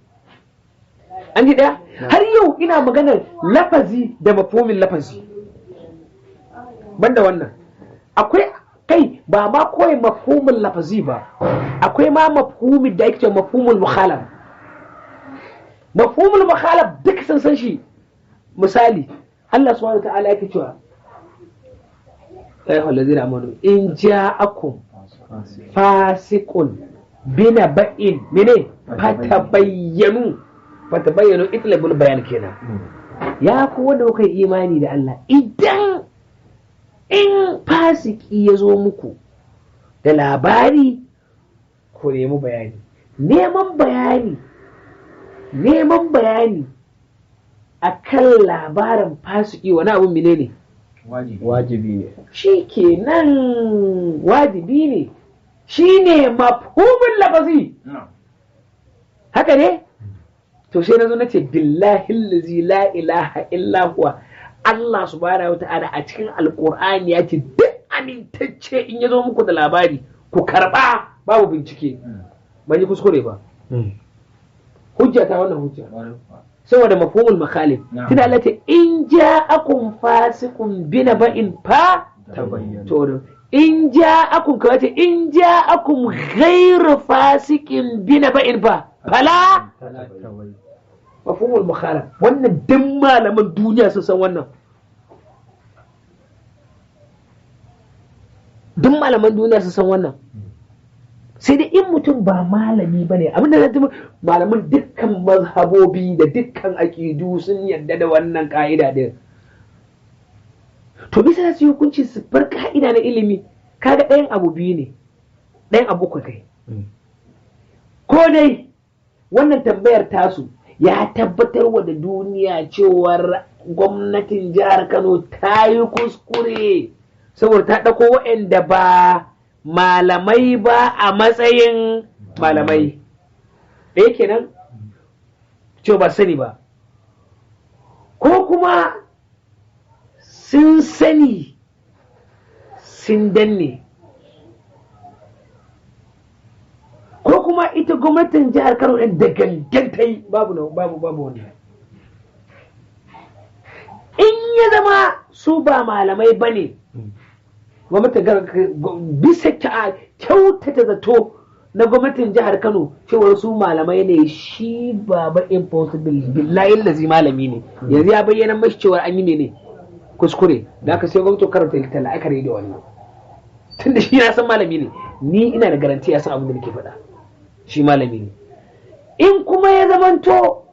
an ji daya har yau ina maganar lafazi da mafhumin lafazi banda wannan akwai kai ba ma kawai mafhumin lafazi ba akwai ma mafhumin da ake cewa mafhumul mukhalaf mafhumul mukhalaf duk sun san shi misali Allah subhanahu wa ta'ala yake cewa ayyuhal ladina amanu in ja'akum fasiqun binaba'in mene fatabayyanu itlabul bayan kenan ya ku wanda kuka yi imani da Allah idan in fasiki ya zo muku da labari ku nemi bayani neman bayani akan labarin fasiki wani abu menene wajibi ne shi kenan wajibi ne shi ne mafhumin lafazi haka ne to sai na zo na ce billahi allazi la ilaha illa huwa Allah subhanahu wata'ala a cikin alkur'ani ya ce duk amintacce in ya zo muku da labari ku karba babu bincike ban yi kuskure ba hujja ta wannan hujja saboda mafhumul makhalif tunda Allah ce in ja'akum fasiqun binaba'in fa tabayyanu in ja'akum ka ce in ja'akum ghayru fasiqin binaba'in fa fala mafhumul makhalif wannan duk malaman duniya sun san wannan duk malaman duniya sun san wannan sai dai in mutum ba malami ba ne abinda zai tafi malaman dukkan mazhabobi da dukkan aƙidu sun yarda da wannan ka'ida din to bisa su yi hukunci su bar ka'ida na ilimi kaga ɗayan abu biyu ne ɗayan abu uku kai ko dai wannan tambayar tasu ya tabbatar wa da duniya cewar gwamnatin jihar Kano ta yi kuskure saboda ta ɗauko waɗanda ba malamai ba a matsayin malamai ɗaya kenan ce ba sani ba ko kuma sun sani sun danne ko kuma ita gwamnatin jihar Kano da gangan ta yi babu wani in ya zama su ba malamai ba ne gwamnatin bisa kyautata zato na gwamnatin jihar Kano cewar su malamai ne shi baba impossible billahi lazi malami ne yanzu ya bayyana mashi cewar an yi ne kuskure da aka sai gwamnatin karanta ta la'akari da wannan tunda shi na san malami ne ni ina da garanti ya san abin da nake faɗa shi malami ne in kuma ya zamanto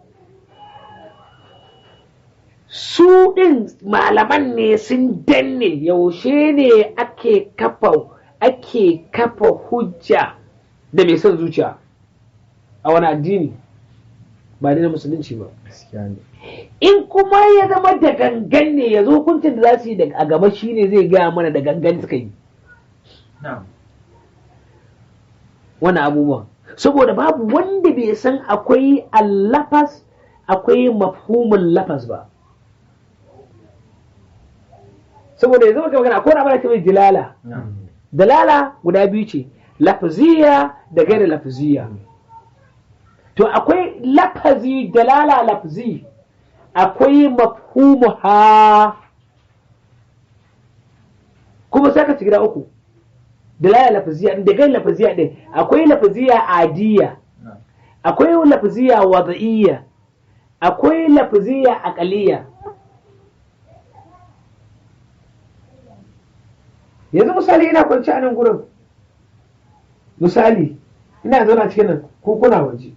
su ɗin malaman ne sun danne yaushe ne ake kafa hujja da mai son zuciya a wani addini ba na musulunci ba. gaskiya ne. In kuma ya zama da gangan ne, ya zo hukuncin da za su yi a gaba shi ne zai gaya mana da gangan suka yi wani abubuwan, saboda babu wanda bai san akwai allafas akwai mafhumin lafas ba. Saboda yanzu muka magana akwai abin da mai dilala. Dalala guda biyu ce, lafziya da gaira lafziya. To akwai lafazi, dalala lafzi, akwai mafhumuha, kuma sai ka ci gida uku. Dalala lafziya da gaira lafziya din, akwai lafziya adiya, akwai lafziya wada'iyya, akwai lafziya aqaliyya. Yanzu misali ina kwanci a nan gurin, misali ina zauna cikin nan ko kuna waje,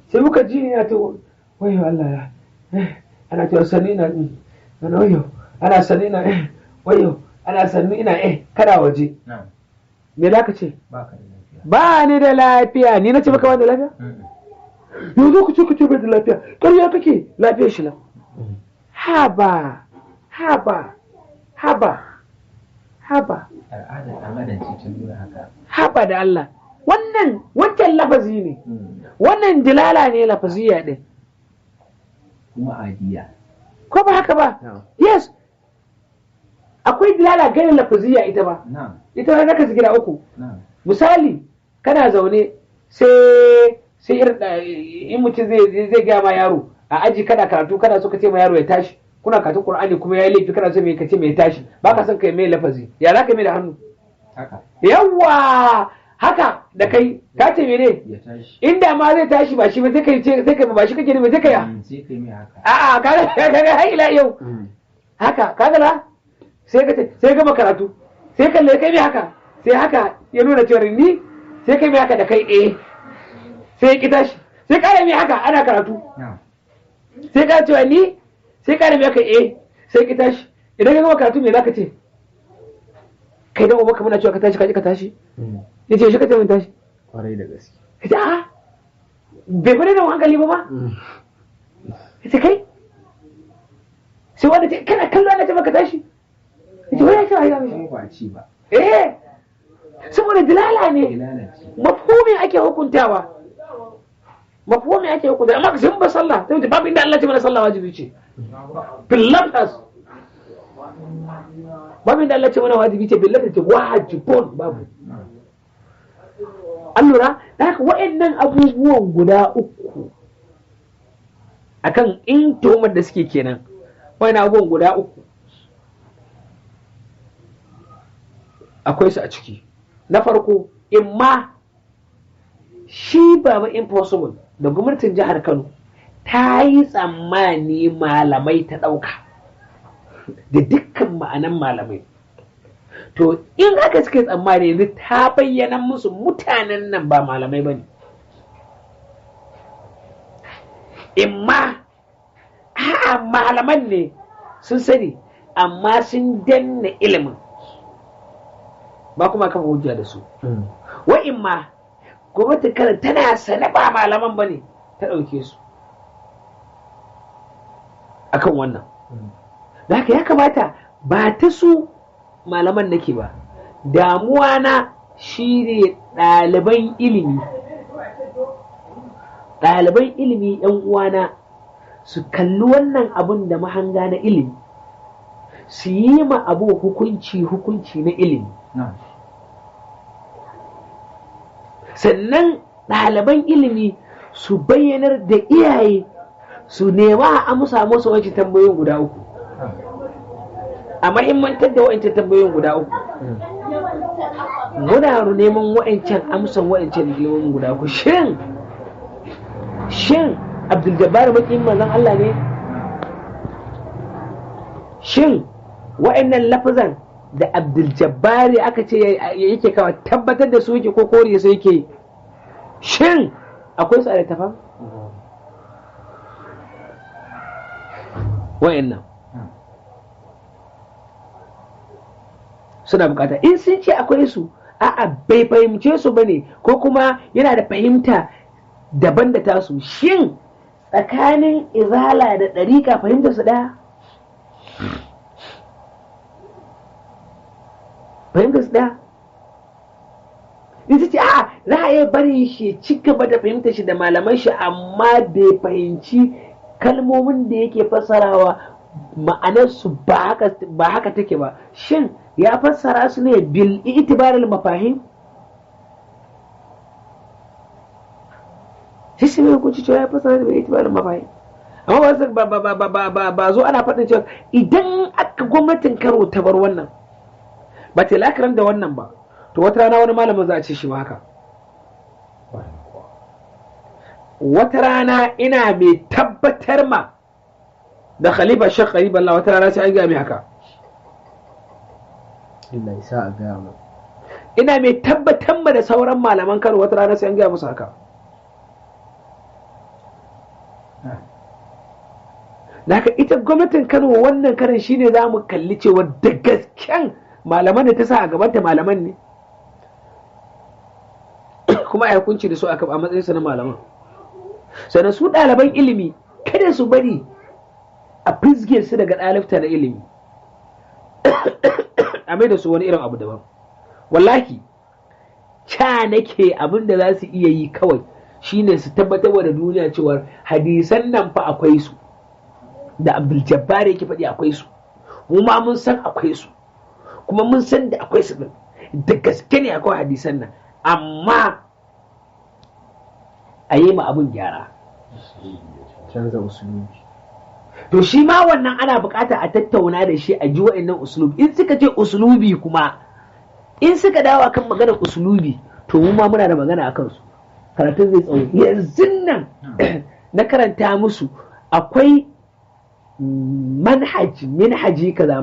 sai muka ji ina ta wayo Allah ya ana ta sanni na ana wayo ana sanni na wayo ana sanni ina kada waje. Me za ka ce? Ba ni da lafiya. Ni na ce baka ba da lafiya? Yanzu ku ce ba da lafiya, ƙarya kake, lafiyar shi nan. Haba haba haba haba haba da Allah, wannan wancan lafazi ne, wannan dilala ne lafaziya din kuma adiya, ko ba haka ba? Yes, akwai dilala ganin lafaziya ita ba, ita ba zaka gida uku. Misali kana zaune sai in mutum zai gaya ma yaro a aji kana karatu, kana so ka ce ma yaro ya tashi, kuna karatun Qur'ani kuma ya laifi, kana so me kace me tashi, baka son kai mai lafazi, ya za ka mai da hannu haka, yawa haka da kai ka ce mene, inda ma zai tashi ba shi ba sai kai ba shi kake ne ba sai kai mai haka, a'a kaga har ila yau haka kaga la sai ka ce sai gama karatu sai kalle kai mai haka, sai haka ya nuna cewa ni sai kai mai haka da kai sai ki tashi, sai kare mai haka ana karatu sai ka cewa ni sai ka rabe ka sai ki tashi. Idan ka gama karatu me zaka ce? Kai dan ubanka muna cewa ka tashi ka tashi. Yace shi ka ce mun tashi. Kwarai da gaske. Yace a bai fara da hankali ba ma. Yace kai sai wanda ce kana kallo ana ce maka tashi. Yace wai ya ce ai ba ci ba. Saboda dilala ne. Mafhumin ake hukuntawa. Mafhumin ake hukuntawa, amma sun ba sallah sai babu inda Allah ya ce mana sallah wajibi ce. Billafas babu da Allah ce mana wajibi ce, billafas ce wajibun babu. An lura da haka wa'annan abubuwan guda uku akan in tuhumar da suke kenan, wa'annan abubuwan guda uku akwai su a ciki. Na farko, imma shi ba impossible da gwamnatin jihar Kano ta yi tsammani malamai ta ɗauka da dukkan ma'anan malamai. To in haka suka yi tsammani yanzu ta bayyana musu mutanen nan ba malamai ba ne. Imma a'a malaman ne sun sani amma sun danna ilimin ba kuma kafa hujja da su. Wa imma gwamnatin Kano tana sane ba malaman ba ne ta ɗauke su akan wannan. Da haka ya kamata ba ta su malaman nake ba, damuwa na shi ne ɗaliban ilimi. Ɗaliban ilimi ‘yan uwana su kalli wannan abun da mahanga na ilimi, su yi ma abu hukunci na ilimi. Sannan ɗaliban ilimi su bayyanar da iyaye su nema a amsa musu wancan tambayoyin guda uku, a mahimmantar da wa'ancan tambayoyin guda uku. Muna neman wa'ancan amsan wa'ancan tambayoyin guda uku. Shin Abdul Jabbar makin manzon Allah ne? Shin wa'annan lafazan da Abdul Jabbar aka ce yake kawai tabbatar da su yake ko kore su yake? Shin akwai su a littafin? Wa'annan suna bukata, in sun ce akwai su, a'a bai fahimce su bane, ko kuma yana da fahimta daban da tasu. Shin tsakanin izala da ɗariƙa fahimtar su ɗaya? Fahimtar su ɗaya? Ita ce a za a iya bari shi ci gaba da fahimtar shi da malaman shi, amma bai fahimci kalmomin da yake fassarawa ma'anarsu ba haka take ba. Shin ya fassara su ne bil itibaril mafahim? Shi shi mai hukunci cewa ya fassara su bil itibaril mafahim, amma ba zo ana faɗin cewa idan aka gwamnatin Kano ta bar wannan ba ta lakaran da wannan ba, to wata rana wani malamin za a ce shi ma haka. Wata rana ina mai tabbatar ma da Khalifa Sheikh Qarib Allah, wata rana sai an gaya mai haka. Allah ya sa a gaya mu. Ina mai tabbatar ma da sauran malaman Kano, wata rana sai an gaya musu haka. Da haka ita gwamnatin Kano wannan karin shine za mu kalli cewa da gasken malaman da ta sa a gabanta malaman ne, kuma a hukunci da su a matsayinsu na malaman. Sannan su ɗaliban ilimi kada su bari a fizge su daga ɗalibta na ilimi a mai da su wani irin abu daban. Wallahi ca nake abin da za su iya yi kawai shine su tabbatar da duniya cewa hadisan nan fa akwai su, da Abdul Jabbar yake faɗi akwai su, mu ma mun san akwai su, kuma mun san da akwai su da gaske ne akwai hadisan nan, amma a yi ma abin gyara, canza usulubi. to shi ma wannan ana bukata a tattauna da shi a ji wa'annan usulubi. In suka ce usulubi kuma in suka dawo kan maganar usulubi, to mu ma muna da magana akan su, karatun zai tsawo. Yanzu nan na karanta musu akwai manhaji kaza,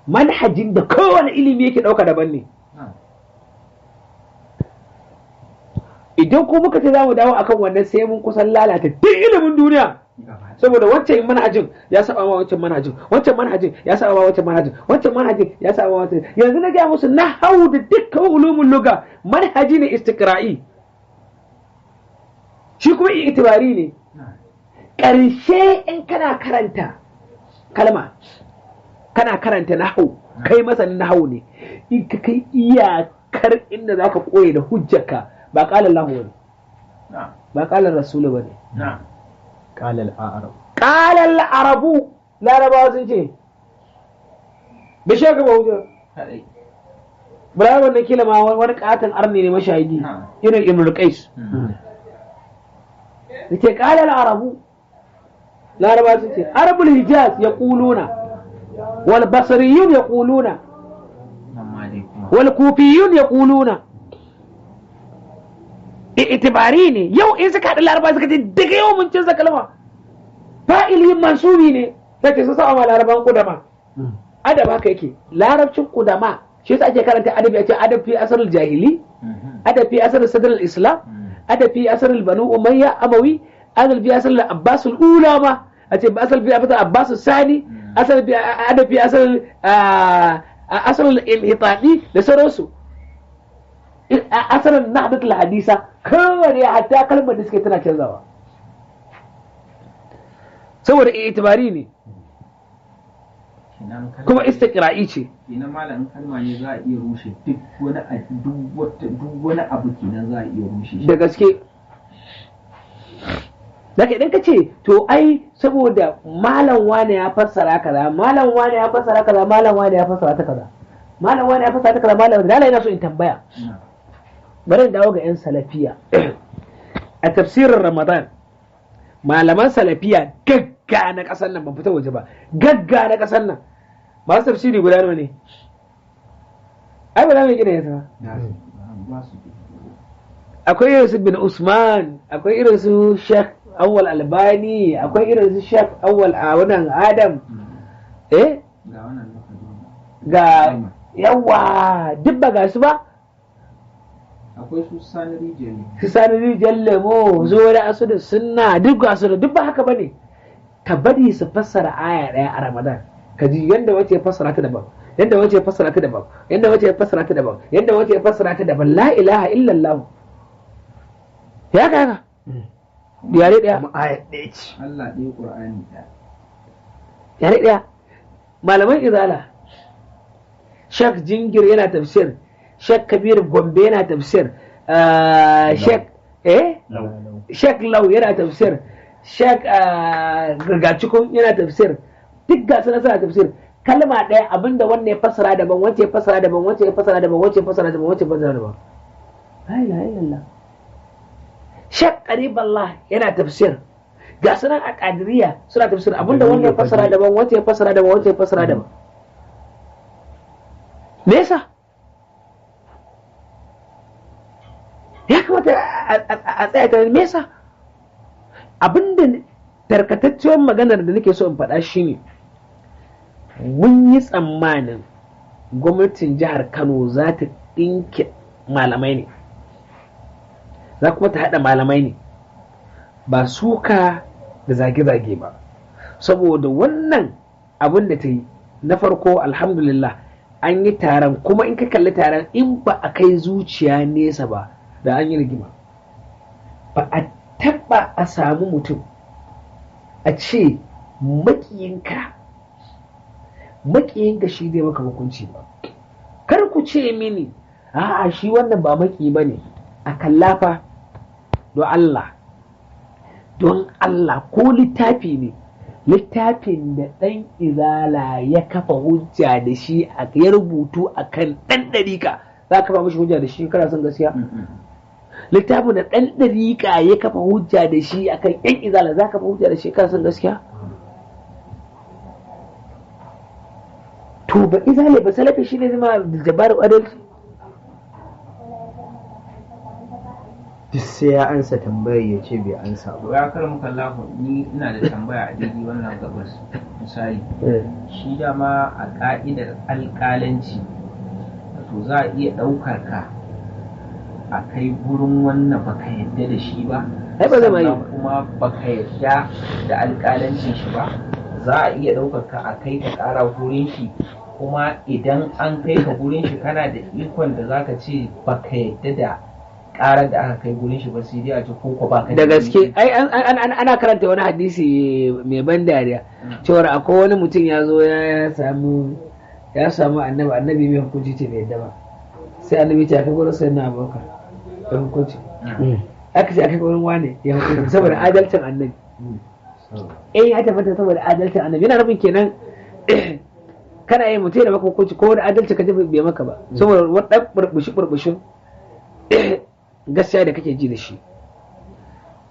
manhajin da kowane ilimi yake ɗauka daban ne. Idan ko muka ce za mu dawo akan wannan sai mun kusan lalata duk ilimin duniya, saboda wancan manhajin ya saba ma wancan manhajin, wancan manhajin ya saba ma wancan manhajin, wancan manhajin ya saba ma wancan. Yanzu na gaya musu nahwu da dukkan ulumul lugha manhaji ne istiqra'i, shi kuma itibari ne. Ƙarshe in kana karanta kalma, kana karanta nahwu, kai masanin nahwu ne, in ka kai iyakar inda zaka koye da hujjarka, ba ƙalar lahu wani, ba ƙalar rasulu ba ne, ƙalar arabu larabawa sun ce bai shaka ba hujjar Ibrahim wannan kila ma wani ƙaton arni ne mashahidi irin Imrul Qais da ke ƙalar arabu larabawa sun ce arabul hijaz ya ƙuluna, wal basriyun ya ƙuluna, wal kufiyun ya ƙuluna. Itibari ne. Yau in suka haɗa laraba suka ce daga yau mun canza kalma, fa'ili mansubi ne, take su sa'a ma laraban kudama. Adab haka yake, larabcin kudama shi yasa ake karanta adabi, ake adab fi asarul jahili, adab fi asarul sadr islam, adab fi asarul banu umayya amawi, adab fi asarul abbasul ula ma, a ce asal fi asarul abbasul sani, adab fi asarul inhitadi da sauransu. Asalin nahdatul hadisa kowane hatta kalmar da suke tana canzawa saboda itibari ne kuma istiqra'i ce. Kenan malamin kalma ne za a iya rushe duk wani abu, kenan za a iya rushe shi da gaske. Daga idan ka ce to ai saboda malam wane ya fassara kaza, malam wane ya fassara kaza, malam wane ya fassara ta kaza, malam wane ya fassara ta kaza, malam da yana so in tambaya. Bari in dawo ga 'yan salafiya. A tafsirin Ramadan, malaman salafiya gagga na ƙasar nan, ban fita waje ba, gagga na ƙasar nan, masu tafsiri guda nawa ne? Ai ba za mu yi gina yasa ba. Akwai irin su bin Usman, akwai irin su Sheikh Awwal Albani, akwai irin su Sheikh Awwal wannan Adam, ga yawa duk ba ga su ba. Akwai su Sani Rijal, su Sani Rijal Lemo, zo da asu da sunna, duk ga su da duk ba haka bane. Ka bari su fassara aya ɗaya a Ramadan, ka ji yanda wace ya fassara ta daban, yanda wace ya fassara ta daban, yanda wace ya fassara ta daban, yanda wace ya fassara ta daban. La ilaha illallah. ya haka yare ɗaya kuma ayat ɗaya ce. Allah ɗaya Qur'ani ɗaya. yare ɗaya malaman izala Sheikh Jingir yana tafsir, Sheikh Kabir Gombe yana tafsir, Sheikh Lau yana tafsir, Sheikh Rigacikun yana tafsir, duk ga suna tafsir. Kalma ɗaya abinda wannan ya fassara daban, wance ya fassara daban, wance ya fassara daban, wance ya fassara daban, wance ya fassara daban. La ilaha illallah. Sheikh Qariballah yana tafsir. Ga sunan a Qadiriyya suna tafsir abinda wannan ya fassara daban, wance ya fassara daban, wance ya fassara daban. Me yasa? Ya kamata a tsaya ta me yasa? Abinda tarkatacciyar maganar da nake so in faɗa shine mun yi tsammanin gwamnatin jihar Kano za ta ɗinke malamai ne, za kuma ta haɗa malamai ne, ba suka da zage-zage ba, saboda wannan abin da ta yi na farko alhamdulillah an yi taron, kuma in ka kalli taron in ba a kai zuciya nesa ba da an yi rigima. Ba a taɓa a samu mutum a ce makiyinka shi zai maka hukunci ba. Kar ku ce mini a'a shi wannan ba maki ba ne, a kallafa don Allah ko littafi ne, littafin da ɗan izala ya kafa hujja da shi ya rubutu a kan ɗan ɗarika za ka kafa mashi hujja da shi kana son gaskiya? Littafin da ɗan ɗarika ya kafa hujja da shi a kan ɗan izala za ka kafa hujja da shi kana son gaskiya? To ba izale ba salafi shi ne zama da jabarin adalci? Duk sai ya ansa tambayar ya ce bai ansa ba. Ya kar muka lahu ni ina da tambaya a daidai wannan gabas. Misali, shi dama a ka'idar alƙalanci to za a iya ɗaukar ka a kai gurin wannan baka yadda da shi ba, sannan kuma baka yadda da alƙalancin shi ba, za a iya ɗaukar ka a kai ka ƙara gurin shi, kuma idan an kai ka gurin shi kana da ikon da zaka ce baka yadda da ƙarar da aka kai gurin shi ba, sai dai a ce ko baka da gaske. Ai ana karanta wani hadisi mai ban dariya cewar akwai wani mutum ya zo ya samu annabi mai hukunci ce bai yadda ba, sai annabi ce akai gurin sai na abubakar da hukunci, aka ce akai gurin wane ya hukunci saboda adalcin annabi. Ya tabbata saboda adalcin annabi, yana nufin kenan kana yin mutum da maka hukunci ko wani adalci ka ji bai maka ba saboda wani burbushin gaskiya da kake ji da shi.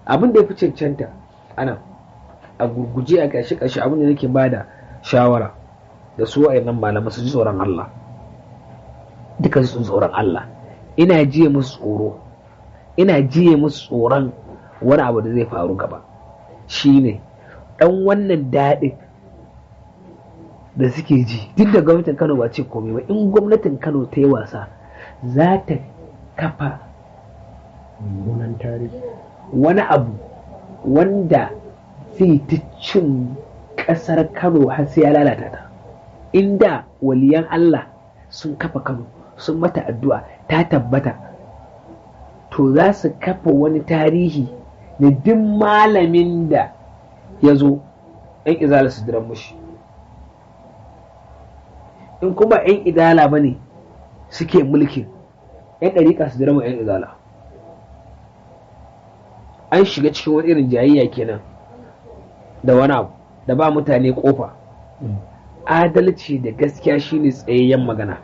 Abin da ya fi cancanta ana a gurguje a ƙarshe abin da nake bada shawara da su wa'annan malaman su ji tsoron Allah, duka su tsoron Allah. Ina jiye musu tsoron wani abu da zai faru gaba, shine dan wannan daɗin da suke ji duk da gwamnatin Kano ba ce komai ba. In gwamnatin Kano ta yi wasa za ta kafa mummunan tarihi, wani abu wanda zai ta cin ƙasar Kano har sai ya lalata ta. Inda waliyan Allah sun kafa Kano sun mata addu'a ta tabbata, to za su kafa wani tarihi da duk malamin da ya zo 'yan izala su diran mushi. In kuma 'yan idala ba ne suke mulkin, 'yan ɗariƙa su diran 'yan izala. An shiga cikin wani irin jayayya kenan da wani abu da ba mutane kofa. Adalci da gaskiya shine tsayayyen magana,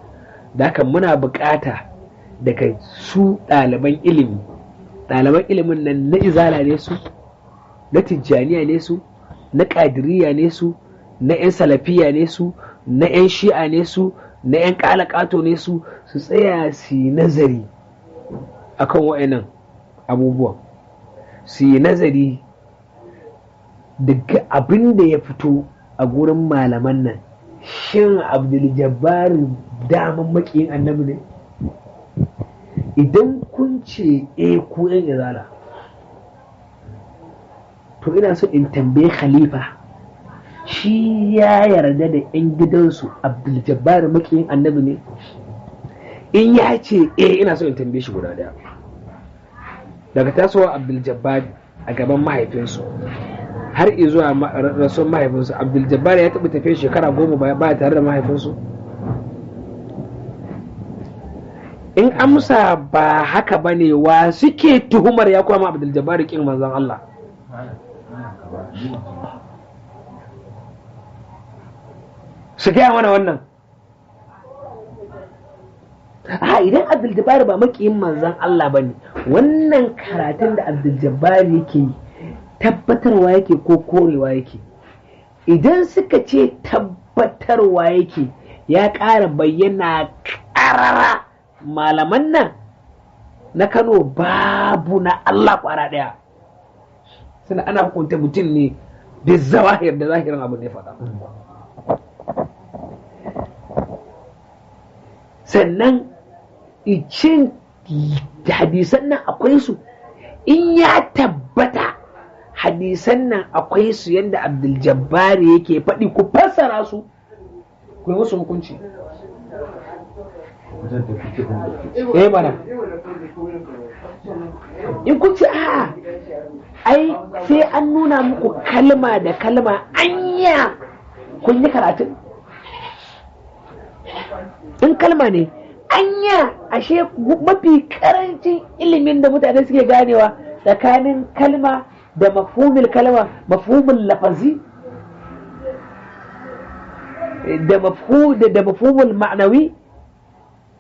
da haka muna bukata daga su ɗaliban ilimin nan na izala ne su, na tijjaniya ne su, na ƙadiriya ne su, na 'yan salafiya ne su, na 'yan shi'a ne su, na 'yan ƙalaƙato ne su tsaya su yi nazari akan wa'annan abubuwan, su yi nazari daga abin da ya fito a gurin malaman nan. Shin Abdul Jabbar daman makiyin annabi ne? Idan kun ce ku 'yan izala, to ina so in tambaye Khalifa, shi ya yarda da 'yan gidansu Abdul Jabbar makiyin annabi ne? In ya ce ina so in tambaye shi guda daya, daga tasowa Abdul Jabbar a gaban mahaifinsu har izuwa rasuwar mahaifinsu. Abdul Jabbar ya taɓa tafiya shekara 10 ba tare da mahaifinsu. In amsa ba haka ba ne, wa suke tuhumar ya kuma Abdul Jabbar kin manzon Allah? Su gaya mana wannan. Idan Abdul Jabbar ba makiyin manzon Allah ba ne, wannan karatun da Abdul Jabbar yake tabbatarwa yake ko korewa yake? Idan suka ce tabbatarwa yake, ya ƙara bayyana ƙarara malaman nan na Kano babu na Allah ƙwara ɗaya. Suna ana hukunta mutum ne da zawahir da zahirin abu ne faɗa. Sannan icin hadisan nan akwai su, in ya tabbata hadisan nan akwai su yadda Abdul Jabbar yake faɗi, ku fassara su, ku yi musu hukunci. Mana in kun ce ai sai an nuna muku kalma da kalma, anya kun yi karatun. In kalma ne, anya ashe mafi karancin ilimin da mutane suke ganewa tsakanin kalma da mafhumul kalma, mafhumul lafazi da mafhumul ma'nawi,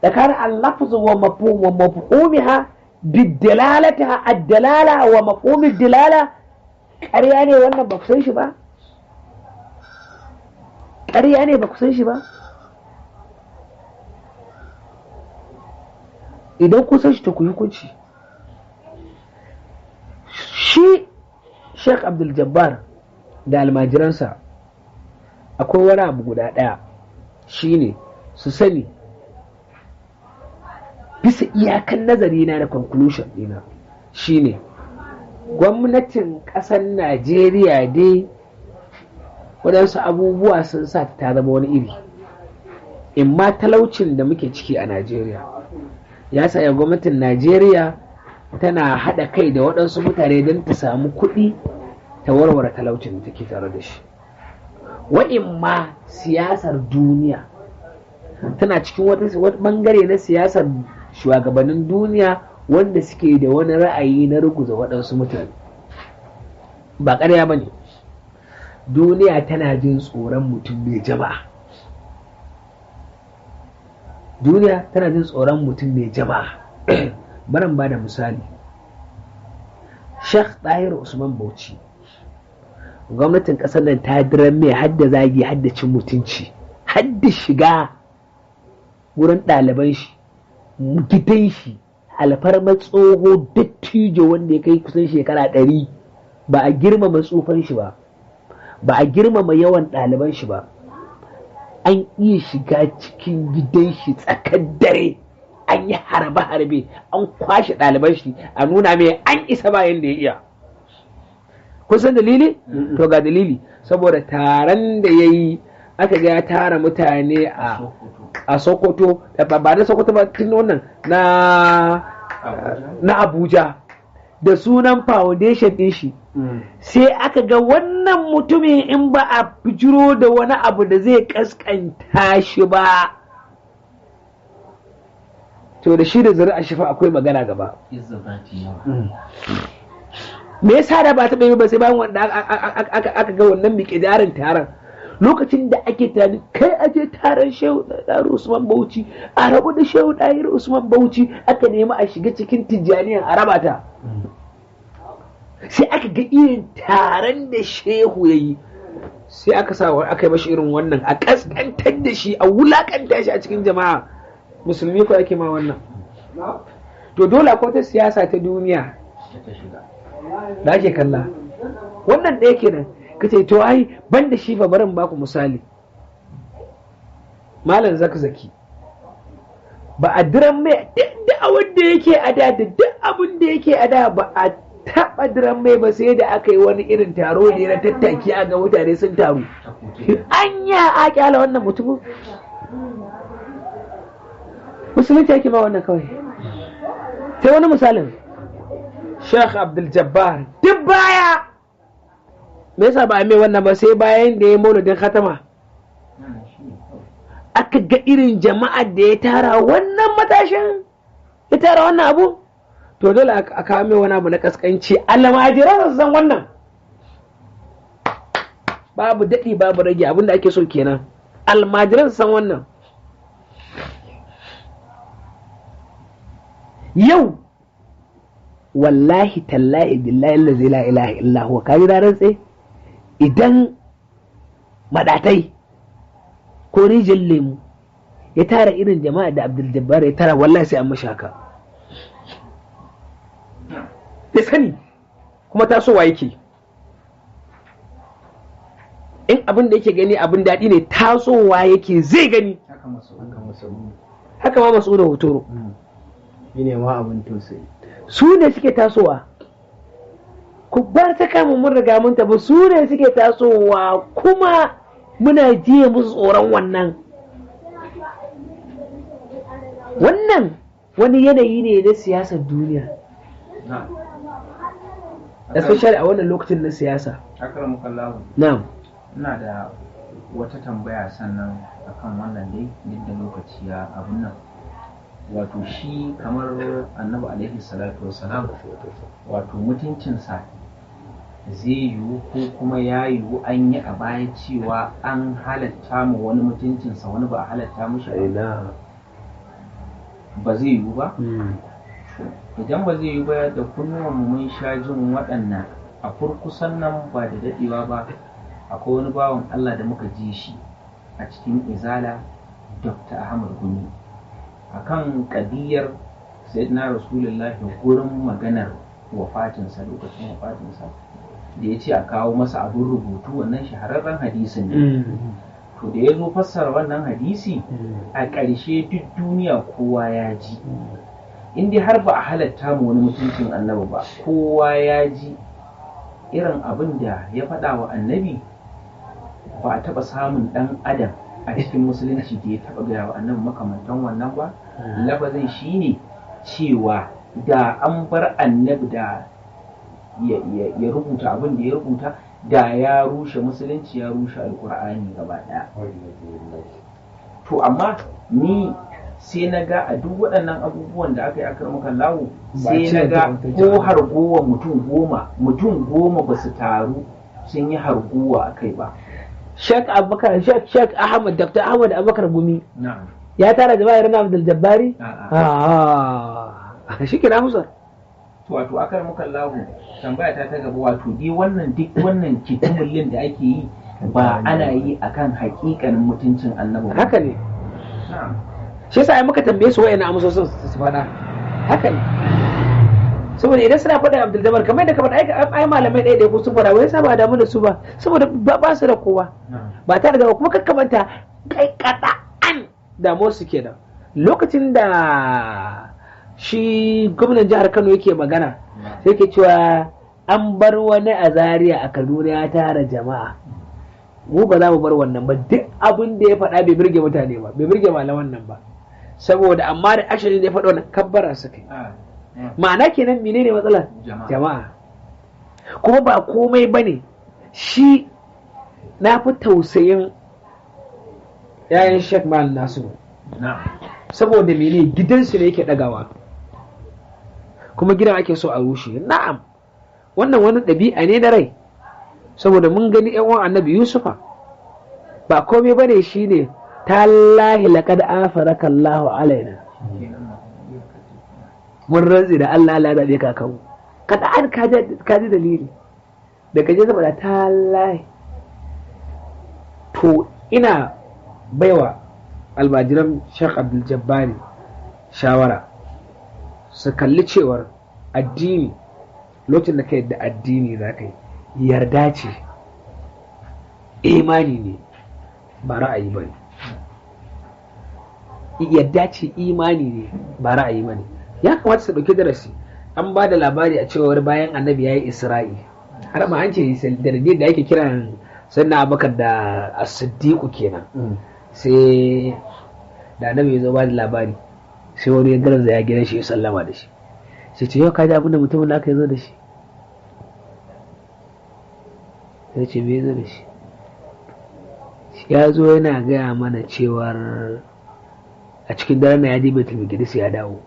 tsakanin al-lafz wa mafhumiha bidalalatiha, ad-dalala wa mafhumid dilala. ƙarya ne wannan, ba ku san shi ba? ƙarya ne ba ku san shi ba? Idan ku san shi ta ku yi hukunci. Shi Sheikh Abdul Jabbar da almajiransa akwai wani abu guda ɗaya, shine su sani bisa iyakan nazari na da conclusion dina, shine gwamnatin ƙasar Najeriya dai waɗansu abubuwa sun sa ta zama wani iri. In ma talaucin da muke ciki a Najeriya ya sa gwamnatin Najeriya tana haɗa kai da waɗansu mutane don ta samu kuɗi ta warware talaucin da take tare da shi. Wa'in ma siyasar duniya tana cikin wani ɓangare na siyasar shugabannin duniya wanda suke da wani ra'ayi na ruguza waɗansu mutane. Ba ƙarya ba ne, duniya tana jin tsoron mutum mai jama'a. Duniya tana jin tsoron mutum mai jama'a. Baran ba da misali, Sheikh Tahir Usman Bauchi, gwamnatin ƙasar nan ta diran mai hadda zagi, hadda cin mutunci, hadda shiga wurin ɗaliban shi, gidan shi, alfarmar tsoho dattijo wanda ya kai kusan shekara 100, ba a girmama tsufan shi ba, ba a girmama yawan ɗaliban shi ba. An iya shiga cikin gidan shi tsakar dare, an yi harbe-harbe, an kwashe ɗaliban shi, a nuna mai an isa bayan da ya iya. Kun san dalili? To ga dalili, saboda taron da ya yi aka ga ya tara mutane a Sokoto, ba na Sokoto ba, tun wannan na Abuja, da sunan foundation ɗin shi. Sai aka ga wannan mutumin in ba a bijiro da wani abu da zai kaskanta shi ba, to da shi da zuri'a shi fa akwai magana gaba. Me yasa da ba ta bai ba sai bayan wanda aka ga wannan miƙidarin taron, lokacin da ake tani kai aje taron Shehu Ɗahir Usman Bauchi, a rabu da Shehu Ɗahir Usman Bauchi, aka nemi a shiga cikin Tijjaniyan a raba ta. Sai aka ga irin taron da Shehu ya yi, sai aka sa aka yi mashi irin wannan, a kaskantar da shi, a wulakanta shi a cikin jama'a. Musulmi ko ake ma wannan? To dole akwai ta siyasa ta duniya da ake kalla. Wannan ɗaya kenan. Ka ce to ai ban da shi fa, barin baku misali. Malam Zakzaki ba a diran mai duk abin da yake a da duk abin da yake a da ba a taɓa diran mai ba, sai da aka yi wani irin taro ne na tattaki a ga mutane sun taru. Anya a kyala wannan mutumin? Musulunci yake ba wannan kawai. Sai wani misalin, Sheikh Abdul Jabbar duk baya me yasa ba a mai wannan ba sai bayan da ya maulidin khatama aka ga irin jama'ar da ya tara wannan matashin ya tara wannan abu to dole a kawo mai wani abu na kaskanci almajiran su san wannan babu daɗi babu rage abinda ake so kenan almajiran su san wannan yau wallahi tallahi billahi allazi la ilaha illa huwa kaji da rantse idan madatai ko rijin lemu ya tara irin jama'a da Abdul Jabbar ya tara wallahi sai an mashi haka ya sani kuma tasowa yake in abin da yake gani abin daɗi ne tasowa yake zai gani haka ma masu da hotoro ne ma abin tausayi su ne suke tasowa ku bar ta kama mun riga mun tafi su ne suke tasowa kuma muna jiya musu tsoron wannan wani yanayi ne na siyasar duniya especially a wannan lokacin na siyasa akramukallahu na'am ina da wata tambaya sannan akan wannan dai duk da lokaci ya abun nan wato shi kamar annabi alaihi salatu wassalam wato mutuncinsa zai yiwu ko kuma ya yiwu an yi a baya cewa an halatta mu wani mutuncinsa wani ba a halatta mushi ba zai yiwu ba idan ba zai yiwu ba da kunnuwan mun sha jin waɗannan a kurkusan nan ba da daɗewa ba akwai wani bawan Allah da muka ji shi a cikin izala Dr. Ahmad Gumi akan kadiyar sayyidina Rasulullahi gurin maganar wafatinsa lokacin wafatinsa da ya ce a kawo masa abin rubutu wannan shahararren hadisin ne to da ya zo fassara wannan hadisi a ƙarshe duk duniya kowa ya ji in dai har ba a halatta mu wani mutuncin annabi ba kowa ya ji irin abin da ya faɗa wa annabi ba a taɓa samun ɗan adam a cikin musulunci da ya taɓa gaya wa annabi makamantan wannan ba lafazin shine cewa da an bar annabi da ya rubuta abin da ya rubuta da ya rushe musulunci ya rushe alkur'ani gaba ɗaya to amma ni sai na ga a duk waɗannan abubuwan da aka yi akar mukan lawo sai na ga ko harguwa mutum goma ba su taru sun yi harguwa a kai ba Sheikh Ahmad Dr. Ahmad Abubakar Gumi ya tara jama'a irin Abdul Jabbari shi kira musa wato akar mukan lawo tambaya ta gaba wato dai wannan duk wannan kitumullin da ake yi ba ana yi akan hakikanin mutuncin annabi haka ne shi yasa ai muka tambaye su wayannan amsosin su faɗa haka ne saboda idan suna faɗa Abdul Jabbar kamar da ka faɗa ai malamai ɗaya ko sun faɗa wai sa ba damu da su ba saboda ba su da kowa ba tare da kuma kakkamanta kai kada'an damuwar su kenan lokacin da shi gwamnan jihar Kano yake magana sai ke cewa an bar wani a Zaria a Kaduna ya tara jama'a mu ba za mu bar wannan ba duk abin da ya faɗa bai birge mutane ba bai birge malaman nan ba saboda amma da ashirin da ya faɗa wannan kabbara suka yi ma'ana kenan menene matsalar jama'a kuma ba komai bane shi na fi tausayin yayin Sheikh Mal Nasu saboda mene gidansu ne yake dagawa kuma gidan ake so a rushe na'am wannan wani ɗabi'a ne na rai saboda mun gani yan uwan annabi Yusufa ba komai bane shine tallahi laqad afaraka Allahu alaina mun rantsi da Allah ya zabe ka kawo kada an kaji dalili da kaje saboda tallahi to ina baiwa almajiran Sheikh Abdul Jabbari shawara su kalli cewar addini lokacin da ka yadda addini za ka yi yarda ce imani ne ba ra'ayi ba ne yarda ce imani ne ba ra'ayi ba ne ya kamata su ɗauki darasi an ba da labari a cewar bayan annabi ya yi isra'i har ma an ce da yake kiran sannan abakar da as-siddiqu kenan sai da annabi ya zo ba da labari sai wani ya garza ya gidan shi ya sallama da shi sai ce yau ka ji abin da mutumin da aka yi zo da shi, sai ce me zo da shi, ya zo yana gaya mana cewar a cikin daren na ya je Baitul Maqdis ya dawo.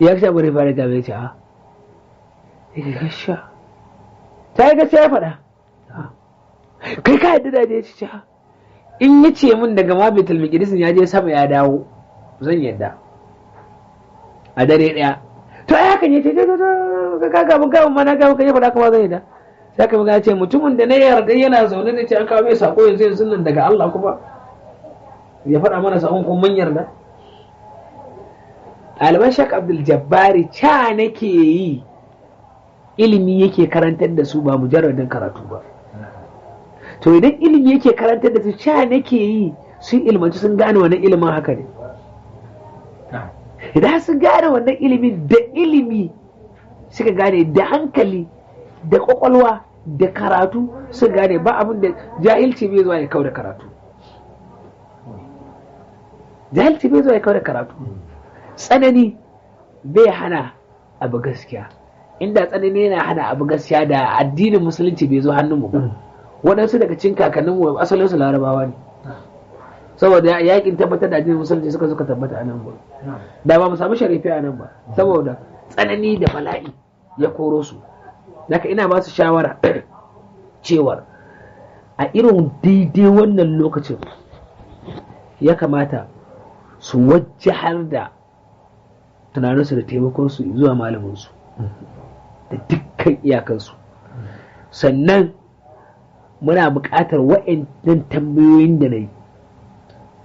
Ya sha bari fara gaba ya ce a ya gasha ta yi gaskiya ya faɗa, kai ka yadda da ya ce in ya ce min daga ma Baitul Maqdis ya je sama ya dawo zan yadda a dare ɗaya. To ai hakan ya ce ka gaban gaban ma na gaban kan ya faɗa kuma zan yadda. Sai ka magana ce mutumin da na yarda yana zaune da ce an kawo mai sako yanzu nan daga Allah kuma ya faɗa mana sakon kuma mun yarda. Ɗaliban Sheikh Abdul Jabbari ca nake yi ilimi yake karantar da su ba mujarradin karatu ba. To idan ilimi yake karantar da su ca nake yi sun ilmanci sun gane wannan ilimin haka ne. Idan sun gane wannan ilimin da ilimi suka gane da hankali da kwakwalwa da karatu sun gane ba abin da jahilci bai zuwa ya kau da karatu. Jahilci bai zuwa ya kau da karatu. Tsanani bai hana abu gaskiya. Inda tsanani yana hana abu gaskiya da addinin musulunci bai zo hannunmu ba. Waɗansu daga cikin kakanninmu asalinsu larabawa ne. Saboda yakin tabbatar da addinin musulunci suka tabbata a nan ba. Da ba mu samu sharifi a nan ba. Saboda tsanani da bala'i ya koro su. Naka ina ba su shawara cewar a irin daidai wannan lokacin ya kamata su wajahar da tunaninsu da taimakonsu zuwa malaminsu da dukkan iyakansu. Sannan muna buƙatar wa'annan tambayoyin da na yi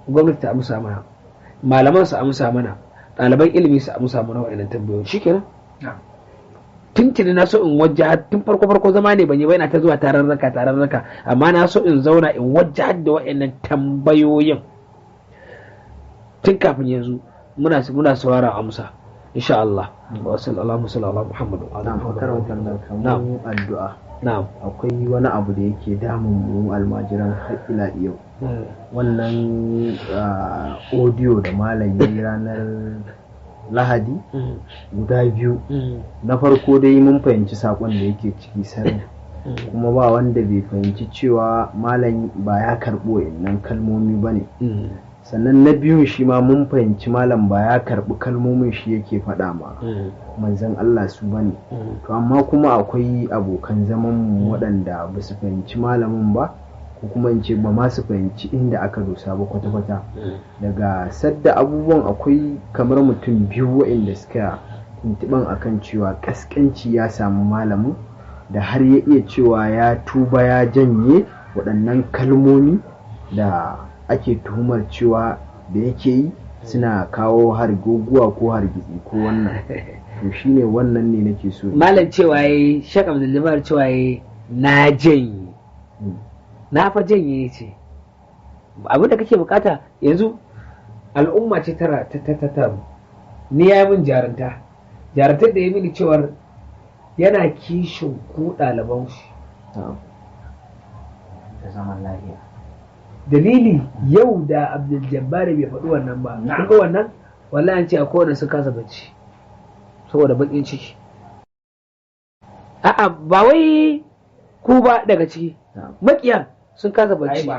gwamnati ta amsa mana, malaman su amsa mana, ɗaliban ilimi su amsa mana wa'annan tambayoyin shi kenan. Tuntuni na so in wajahar tun farko zama ne ban yi ba ina ta zuwa tararraka amma na so in zauna in wajahar da wa'annan tambayoyin tun kafin yanzu muna saurara amsa insha Allah. Wa sallallahu ala Muhammad wa ala alihi addu'a. Na'am. Akwai wani abu da yake damun mu almajiran har ila yau. Wannan audio da malam yayi ranar Lahadi guda biyu. Na farko dai mun fahimci sakon da yake ciki sarai, kuma ba wanda bai fahimci cewa malam ba ya karɓo innan kalmomi bane. Sannan na biyun shi ma mun fahimci malam ba ya karɓi kalmomin shi yake faɗa ma manzon Allah su bane. To amma kuma akwai abokan zaman mu waɗanda ba su fahimci malamin ba, ko kuma in ce ba ma su fahimci inda aka dosa ba kwata-kwata. Daga sadda abubuwan akwai kamar mutum biyu waɗanda suka tuntuɓan akan cewa kaskanci ya samu malamin da har ya iya cewa ya tuba ya janye waɗannan kalmomi da ake tuhumar cewa da yake yi suna kawo hargoguwa ko hargitsi ko wannan. To shine wannan ne nake so malam cewa yayi Sheikh Abdul Jabbar cewa yayi na janye, na fa janye ce abin da kake bukata yanzu. Al'umma ce ta ni ya yi min jaruntar da ya mini cewar yana kishin ku ɗaliban shi da zaman lafiya. Dalili yau da Abdul Jabbar bai faɗi wannan ba, kun ga wannan wallahi an ce a kowane sun kasa bacci saboda bakin ciki. A'a ba wai ku ba daga ciki, makiyan sun kasa bacci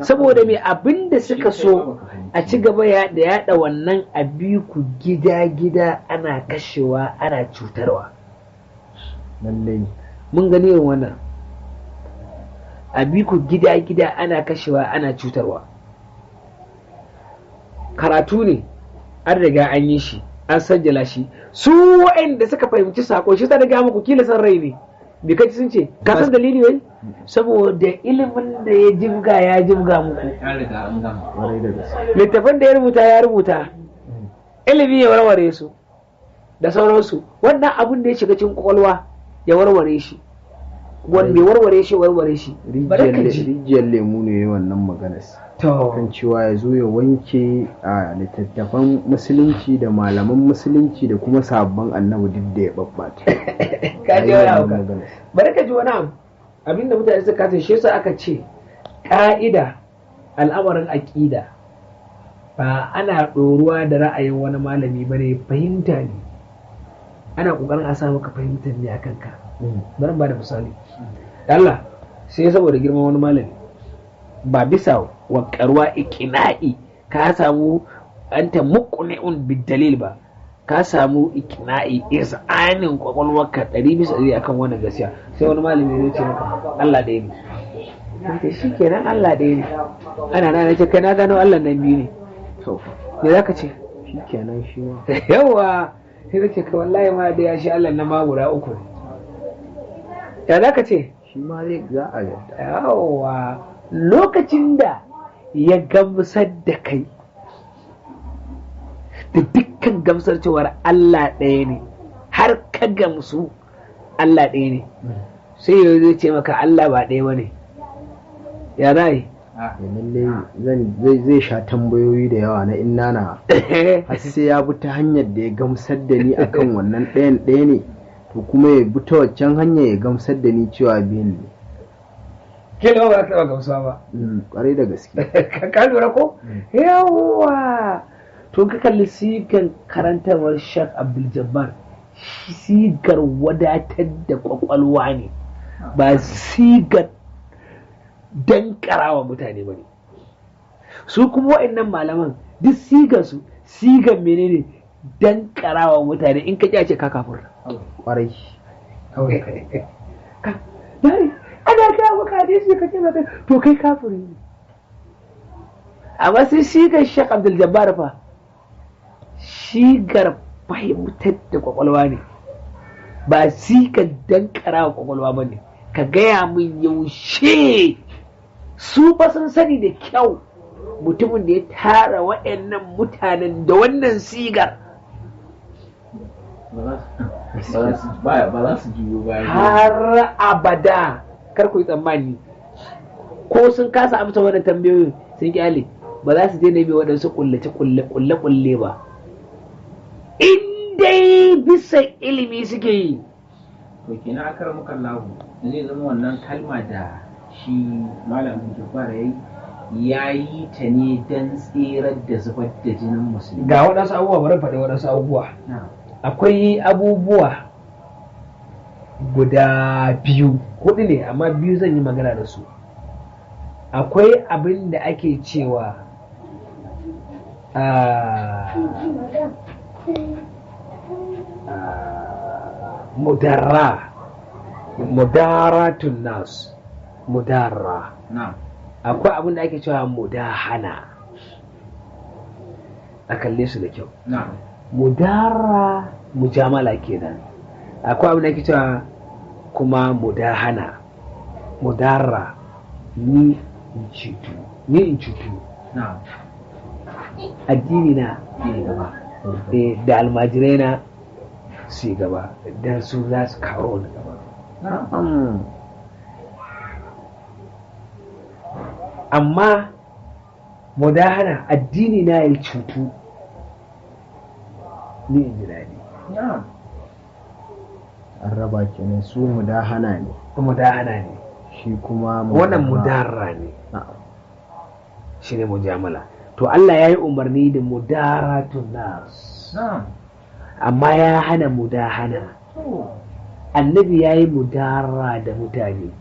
saboda mai abin da suka so a ci gaba da yada wannan abiku gida-gida ana kashewa ana cutarwa. lallai mun gani irin wannan abiku gida-gida ana kashewa ana cutarwa. Karatu ne an riga an yi shi an sajjala shi, su waɗanda suka fahimci sako shi ta daga muku kila san rai ne bai kaci sun ce ka san dalili wai saboda ilimin da ya jibga muku littafin da ya rubuta ilimi ya warware su da sauransu. Wannan abin da ya shiga cikin kwakwalwa ya warware shi, wanda bai warware shi rijiyar lemu ne wannan maganar kan cewa ya zo ya wanke a littattafan musulunci da malaman musulunci da kuma sabon annabi duk da ya babbata. Bari ka ji wani abu abinda mutane suka kasa shi yasa aka ce ka'ida al'amarin aqida ba ana ɗoruwa da ra'ayin wani malami ba ne, fahimta ne, ana ƙoƙarin a sa maka fahimtar ne a kanka. Bari ba da misali Allah sai saboda girman wani malami ba bisa waƙarwa ikina'i ka samu anta muqni'un bidalil ba, ka samu ikina'i isanin kwakwalwarka 100% akan wannan gaskiya, sai wani malami ya ce maka Allah ɗaya ne, sai shi kenan Allah ɗaya ne, ana na ce kai na gano Allah nan biyu ne, me za ka ce? Shi kenan shi ma. Yawa sai ka ce kai wallahi ma da ya shi Allah na ma guda uku ne, ya za ka ce? Shi ma zai za a yadda. Yawa lokacin da ya gamsar da kai da dukkan gamsar cewar Allah ɗaya ne, har ka gamsu Allah ɗaya ne, sai yau zai ce maka Allah ba ɗaya ba ne, ya za yi? Lallai zai sha tambayoyi da yawa na inna na har sai ya bi ta hanyar da ya gamsar da ni akan wannan ɗayan ɗaya ne, to kuma ya bi ta waccan hanyar ya gamsar da ni cewa biyun ne. Ke da ba ka gamsuwa ba. Ƙwarai da gaske. Ka lura ko? Yawa to ka kalli sigar karantarwar Sheikh Abdul Jabbar, sigar wadatar da kwakwalwa ne, ba sigar dankarawa mutane ba ne. Su kuma wa'annan malaman duk sigar su sigar menene dankarawa mutane, in ka ce ka kafir. Ƙwarai. Ana kawo maka hadisi ka ce maka to kai kafiri ne. Amma sai sigar Sheikh Abdul Jabbar fa sigar fahimtar da kwakwalwa ne, ba sigar dankarawa kwakwalwa ba ne. Ka gaya min yaushe su ba sun sani da kyau mutumin da ya tara waɗannan mutanen da wannan sigar ba za su juyo ba har abada. Kar ku yi tsammani ko sun kasa amsa wannan tambayoyin sun kyale, ba za su daina bi waɗansu kulle ba, in dai bisa ilimi suke yi. to kenan akar muka lahu zai zama wannan kalma da shi malamin Jabbar ya yi ta ne don tsirar da zubar da jinin musulmi. Ga waɗansu abubuwa, bari faɗi waɗansu abubuwa. Akwai abubuwa guda biyu, hudu ne amma biyu zan yi magana da su. Akwai abin da ake cewa mudaratun nas, mudarra. Akwai abin da ake cewa mudahana, a kalle su da kyau. Mudarra mujamala kenan. Akwai abin da ake cewa kuma mudahana, mudarra ni in cutu, addini na gaba, da almajirai na su gaba, don su za su kawo ni gaba. Amma mudahana addini na ya cutu ni in ji daɗi. An raba kenan, su mudahana ne. Mudahana ne. Shi kuma wannan mudarra ne. Shi ne mujamala. To Allah ya yi umarni da mudaratun nas, amma ya hana mudahana. Annabi ya yi mudarra da mutane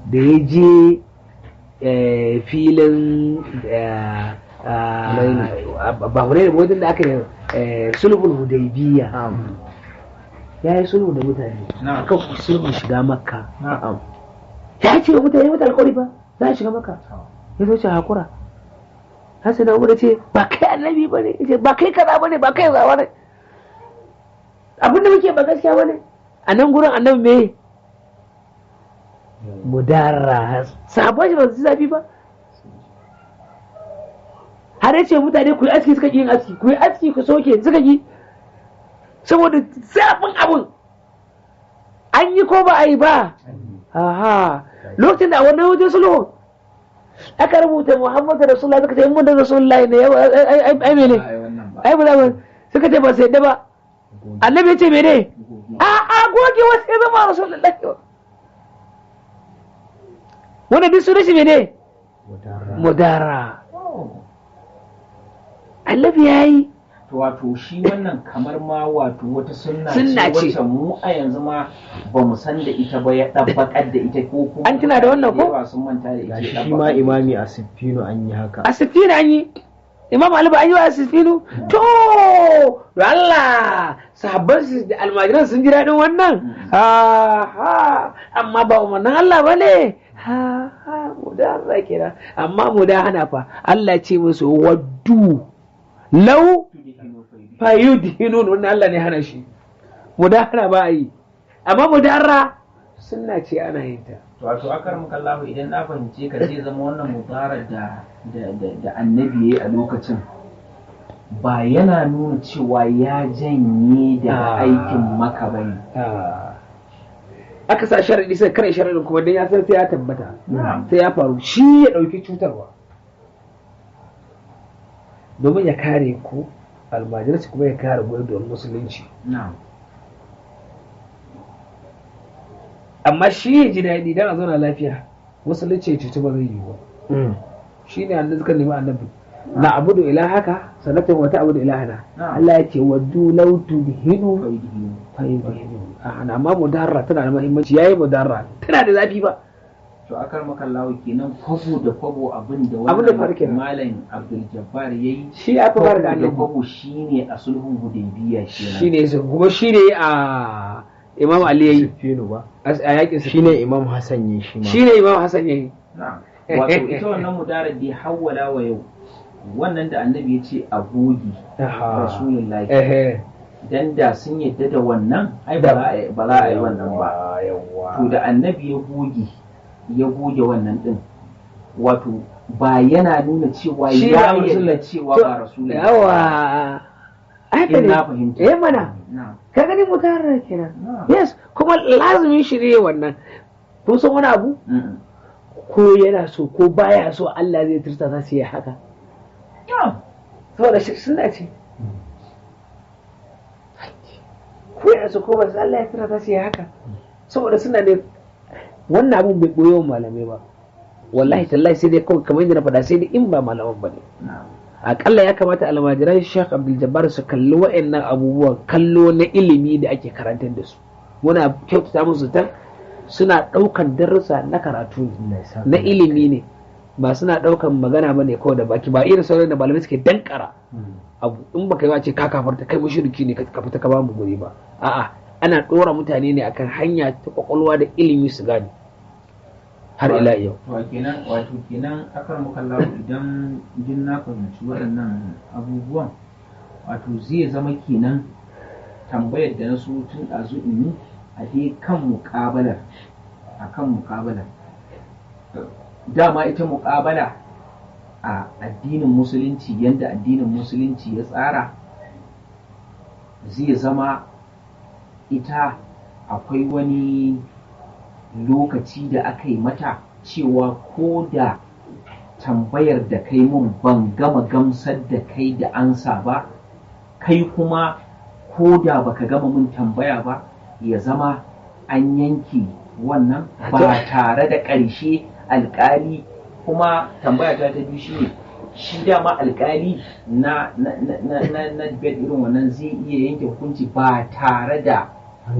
da ya je filin ba hunaini ba, wajen da aka yi sulhul hudaybiya, ya yi sulhu da mutane akan sulhun shiga makka. Ya ce wa mutane mata alƙawari ba za a shiga makka, ya zo ce hakura. Hassan Umar ce ba kai annabi ba ne, ce ba kai kaza ba ne, ba kai zawa ne, abinda muke ba gaskiya ba ne. A nan gurin annabi me mudarra, sabon shi ba su zafi ba, har yace mutane ku yi aski suka yin aski, ku yi aski ku soke suka yi, saboda zafin abun. An yi ko ba a yi ba? Aha, lokacin da a wannan wajen sulhu aka rubuta Muhammadu Rasulullah, suka ce in mun da Rasulullah ne ai mene ai ba suka ce ba sai da ba. Annabi ya ce mene a goge wasu ya zama Rasulullah. Wannan duk sunan shi mene mudara. annabi yayi. to wato shi wannan kamar ma wato wata sunna Sunna ce. wacce mu a yanzu ma ba mu san da ita ba ya dabbakar da ita ko kuma An tuna da wannan ko? yawa sun manta da ita gashi ya shi ma dabbakar. imami a siffino an yi haka A sifinu an yi, Imam Ali ba an yi wa sifinu? To, da Allah, sahabban su da almajiran sun ji daɗin wannan? Amma ba umarnin Allah ba ne? Mudaharra kenan. Amma mudahana fa, Allah ce musu waddu, lau, fayudhinun, wannan Allah ne hana shi. Mudahana ba a yi. Amma mudaharra sunna ce ana yin ta. wato akar mukallahu idan na fahimce ka zai zama wannan mubarak da annabi yayi a lokacin ba yana nuna cewa ya janye daga aikin maka bane. Aka sa sharaɗi sai kare sharaɗin kuma dan ya san sai ya tabbata sai ya faru shi ya ɗauki cutarwa domin ya kare ku almajirci kuma ya kare gwamnatin musulunci. Amma shi ya ji daɗi dan a zauna lafiya musulunci ya cuci ba zai yi ba. Shi ne annabi suka nemi annabi na abudu ilahaka sanatan wata abudu ilahana. Allah ya ce waddu law tudhinu fayudhinu. Amma mudarra tana da muhimmanci yayi mudarra tana da zafi ba. To akar makallahu kenan kwabo da kwabo abin da wannan malam Abdul Jabbar yayi shi aka bar da annabi kwabo shine a sulhun Hudaybiya kenan. Shine kuma shine a Imam Ali yayi siffino ba a yakin shine Imam Hassan yi shi ma shine Imam Hassan yayi. Wato ita wannan mudarar da ya hawwala wa yau wannan da annabi ya ce a gogi rasulullahi dan da sun yadda da wannan ai ba za a yi wannan ba. To da annabi ya goge wannan din wato ba yana nuna cewa ya yarda cewa ba rasulullahi yawa haka ne na fahimta mana ka gani mutarar kenan yes kuma lazumin shi ne wannan kun san wani abu ko yana so ko baya so Allah zai turta ta sai haka saboda shi suna ce ko yana so ko ba sai Allah ya turta ta sai haka saboda suna ne wannan abun bai boye wa malamai ba wallahi tallahi sai dai kawai kamar yadda na faɗa sai dai in ba malaman ba ne akalla ya kamata almajiran Sheikh Abdul Jabbar su kalli wa'annan abubuwan kallo na ilimi da ake karantar da su muna kyautata musu ta suna ɗaukan darussa na karatu na ilimi ne ba suna ɗaukan magana ba ne kawai da baki ba irin sauran da malamai suke dankara abu in baka yi wa ce ka kafarta kai mushriki ne ka fita ka ba mu guri ba a'a ana ɗora mutane ne akan hanya ta kwakwalwa da ilimi su gane har ila yau. Wato kenan akar mukallahu idan jin na fahimci waɗannan abubuwan wato zai zama kenan tambayar da na so tun ɗazu in yi a dai kan muƙabalar dama ita muƙabala a addinin musulunci yadda addinin musulunci ya tsara zai zama ita akwai wani lokaci da aka yi mata cewa ko da tambayar da kai mun ban gama gamsar da kai da ansa ba kai kuma ko da baka gama mun tambaya ba ya zama an yanke wannan ba tare da ƙarshe alƙali kuma tambaya ta biyu shine shi dama alƙali na debate irin wannan zai iya yanke hukunci ba tare da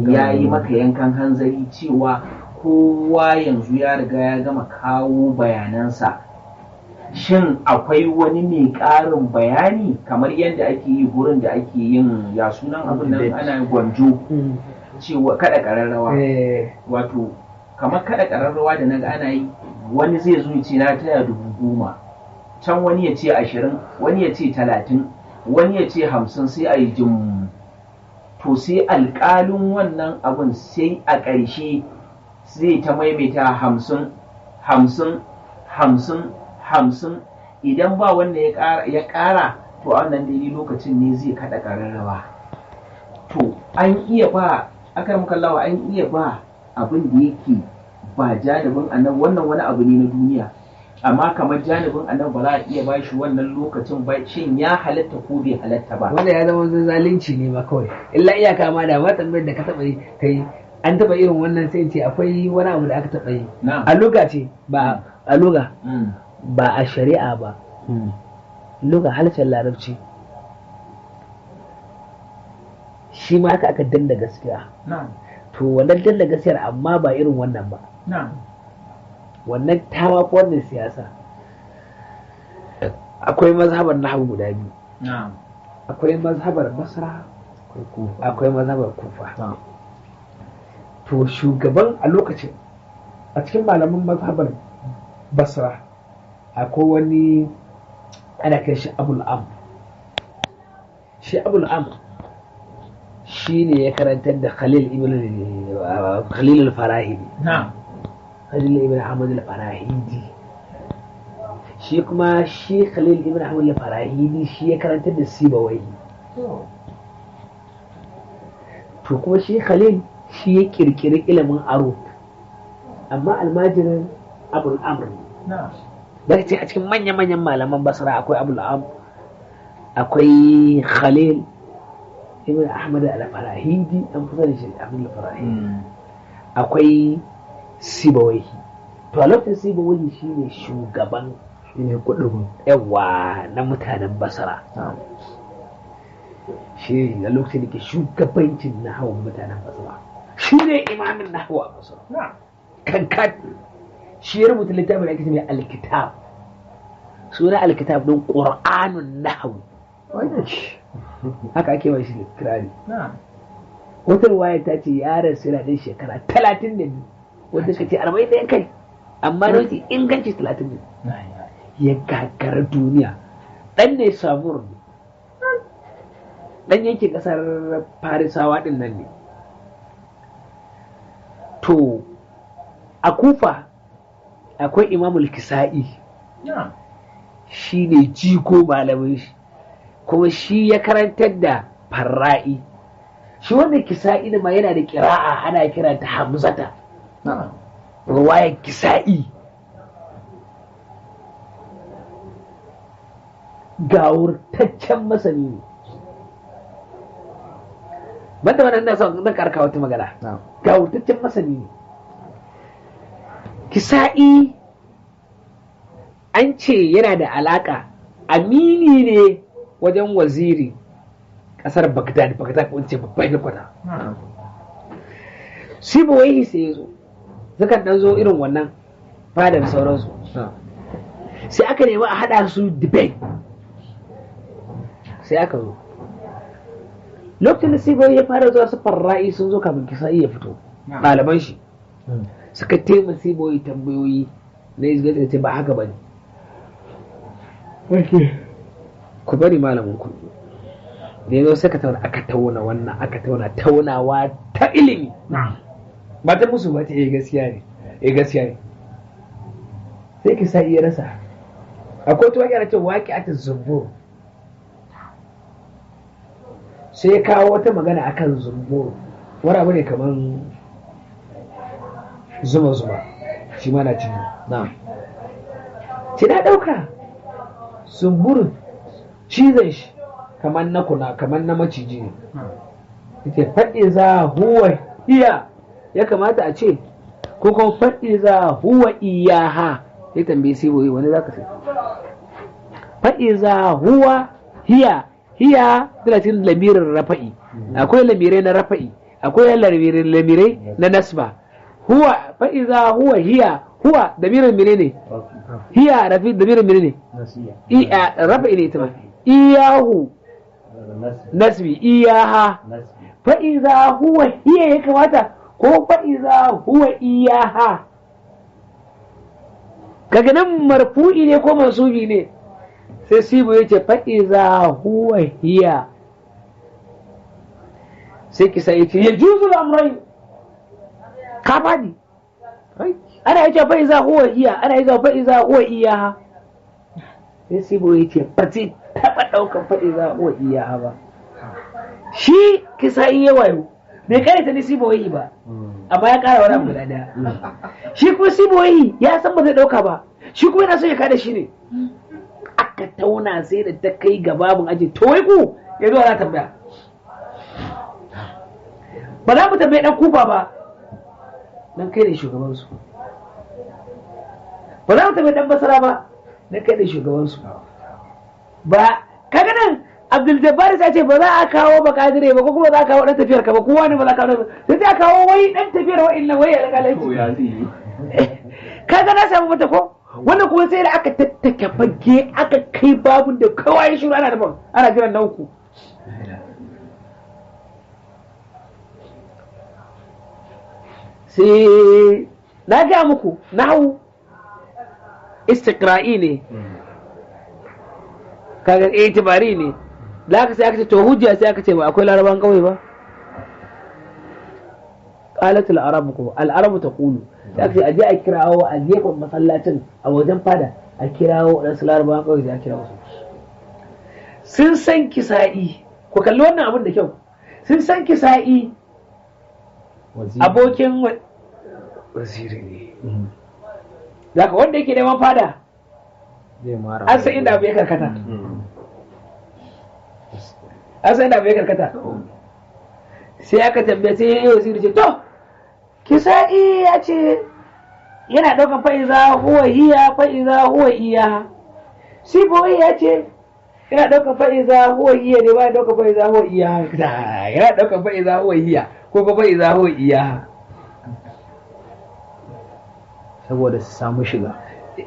ya yi maka yankan hanzari cewa kowa yanzu ya riga ya gama kawo bayanansa shin akwai wani mai ƙarin bayani kamar yadda ake yi gurin da ake yin ya sunan abin nan ana gwanjo cewa kada ƙararrawa wato kamar kada ƙararrawa da naga ana yi wani zai zo ce na taya 10,000 can wani ya ce 20 wani ya ce 30 wani ya ce 50 sai a yi jim to sai alƙalin wannan abin sai a ƙarshe zai ta maimaita 50 idan ba wanda ya ƙara to a wannan daidai lokacin ne zai kada ƙararrawa to an iya ba akar mukallawa an iya ba abin da yake ba janibin annabi wannan wani abu ne na duniya amma kamar janibin annabi ba za a iya ba shi wannan lokacin ba shin ya halatta ko bai halatta ba wanda ya zama zalunci ne ma kawai illa iyaka ma da ma tambayar da ka taɓa yi kai an taɓa irin wannan sai ce akwai wani abu da aka taɓa yi a luga ce ba a luga ba a shari'a ba luga harshen larabci shi ma haka aka danna gaskiya. To wannan danna gaskiyar amma ba irin wannan ba. Wannan tawa ko wannan siyasa. Akwai mazhabar nahwu guda biyu. Akwai mazhabar Basra, akwai mazhabar Kufa. To shugaban a lokacin a cikin malaman mazhabar Basra akwai wani ana kai shi Abul Am. Shi Abul Am shi ne ya karantar da Khalil al-Farahidi. Khalil ibn Ahmad al-Farahidi. Shi kuma shi Khalil ibn Ahmad al-Farahidi shi ya karantar da Sibawai. To kuma shi Khalil shi ya kirkiri ilimin aro. Amma almajirin Abul Amr. Da ce a cikin manya-manyan malaman Basra akwai Abul Amr, akwai Khalil ibn Ahmad al-Farahidi, an fi da shi Ahmad al-Farahidi. Akwai Sibawai. To a lokacin Sibawai shi ne shugaban kudin yawa na mutanen Basra. Shi ne a lokacin da ke shugabancin nahawun mutanen Basra. Shi ne imamin nahawu a Basra. Kankat shi ya rubuta littafin da ake mai alkitab. Suna alkitab don Qur'anun nahawu. Haka ake mai shi kirari. Wata ruwaya ta ce yaron sai da shekara 32 wanda ka ce 40 kai amma da wace inganci 30 ya gagara duniya. Dan ne Samur ne, dan yankin kasar Farisawa din nan ne. To a Kufa akwai Imamul Kisa'i, shi ne jigo malamin shi kuma shi ya karantar da Farra'i. Shi wannan Kisa'i ma yana da kira'a ana kiranta Hamzata, ruwayar Kisa'i. Gawurtaccen masani ne. Banda wannan na son zan karka wata magana. Gawurtaccen masani ne. Kisa'i an ce yana da alaka, amini ne wajen waziri kasar Baghdad wance babban kwata. Sibawai sai ya zo, zakan dan zo irin wannan fadar sauransu. Sai aka nemi a haɗa su debate. Sai aka zo. Lokacin da Sibawai ya fara zuwa su Farra'i sun zo kafin Kisa'i ya fito. Ɗaliban shi suka taimaka Sibawai tambayoyi na izgata ce ba haka ba ne. Ku bari malamin ku. Da ya zo sai aka tauna wannan aka taunawa ta ilimi. Ba ta musu ba ta gaskiya ne. Gaskiya ne. Sai Kisa'i ya rasa. Akwai tuwa yana ce waƙi a ta zumbur. Sai ya kawo wata magana akan zumbur. Wani abu ne kamar zuma shi ma na cini. Ce na ɗauka zumbur cizon shi kamar na kuna kamar na maciji ne. Ita faɗi za huwa iya ya kamata a ce ko kuma faɗi za huwa iyaha. Ya tambaye Sibawai wani za ka sai faɗi za huwa hiya tana cikin lamirin rafa'i. Akwai lamirai na rafa'i, akwai lamirai na nasba. Huwa faɗi za huwa hiya, huwa lamirin mene ne? Hiya rafi lamirin mene ne? Rafa'i ne ita ma. Iyahu nasbi, iyaha faɗi za huwa hiya ya kamata ko faɗi za huwa iyaha. Kaga nan marfu'i ne ko mansubi ne? Sai Sibu ya ce faɗi za huwa hiya. Sai Kisa ya ce ya juzu al'amurai ka faɗi. Ana ya ce faɗi za huwa hiya, ana ya ce faɗi za huwa iyaha. Sai Sibu ya ce ba zai taɓa ɗaukar faɗi za huwa iyaha ba. Shi Kisa iya wayo bai kare ta ni Sibawai ba, amma ya kara wani abu guda daya. Shi kuma Sibawai ya san ba zai dauka ba, shi kuma yana so ya kada shi ne. Aka tauna sai da ta kai ga babun aji to wai ku ya zo ana tambaya. Ba za mu tambaye dan Kufa ba, dan kai ne shugaban su. Ba za mu tambaye dan Basra ba, dan kai ne shugaban su. Ba kaga nan Abdul Jabbar sai ce ba za a kawo bakadire ba ko kuma za a kawo dan tafiyar ka ba kowa ne ba za a kawo sai a kawo wai dan tafiyar wa'annan wai alƙalanci kaga na samu mata ko wannan kuma sai da aka tattake fage aka kai babun da kowa ya shiru ana jiran na uku sai na ga muku nahu istiqra'i ne kaga itibari ne da aka sai aka ce to hujja sai aka ce ba akwai laraban kawai ba qalat al-arabu taqulu sai aka ce aje a kirawo a gefen masallacin a wajen fada a kirawo dan su laraban kawai sai a kirawo su sun san kisa'i ku kalli wannan abin da kyau sun san kisa'i abokin waziri ne daga wanda yake neman fada an san inda abu ya karkata sai aka tambaye sai ya yi waziri ce to kisa'i ya ce yana ɗaukan fa'iza huwa hiya fa'iza huwa iya siboyi ya ce yana ɗaukan fa'iza huwa hiya ne ba ya ɗaukan fa'iza huwa iya yana ɗaukan fa'iza huwa hiya ko ko fa'iza huwa iya saboda su samu shiga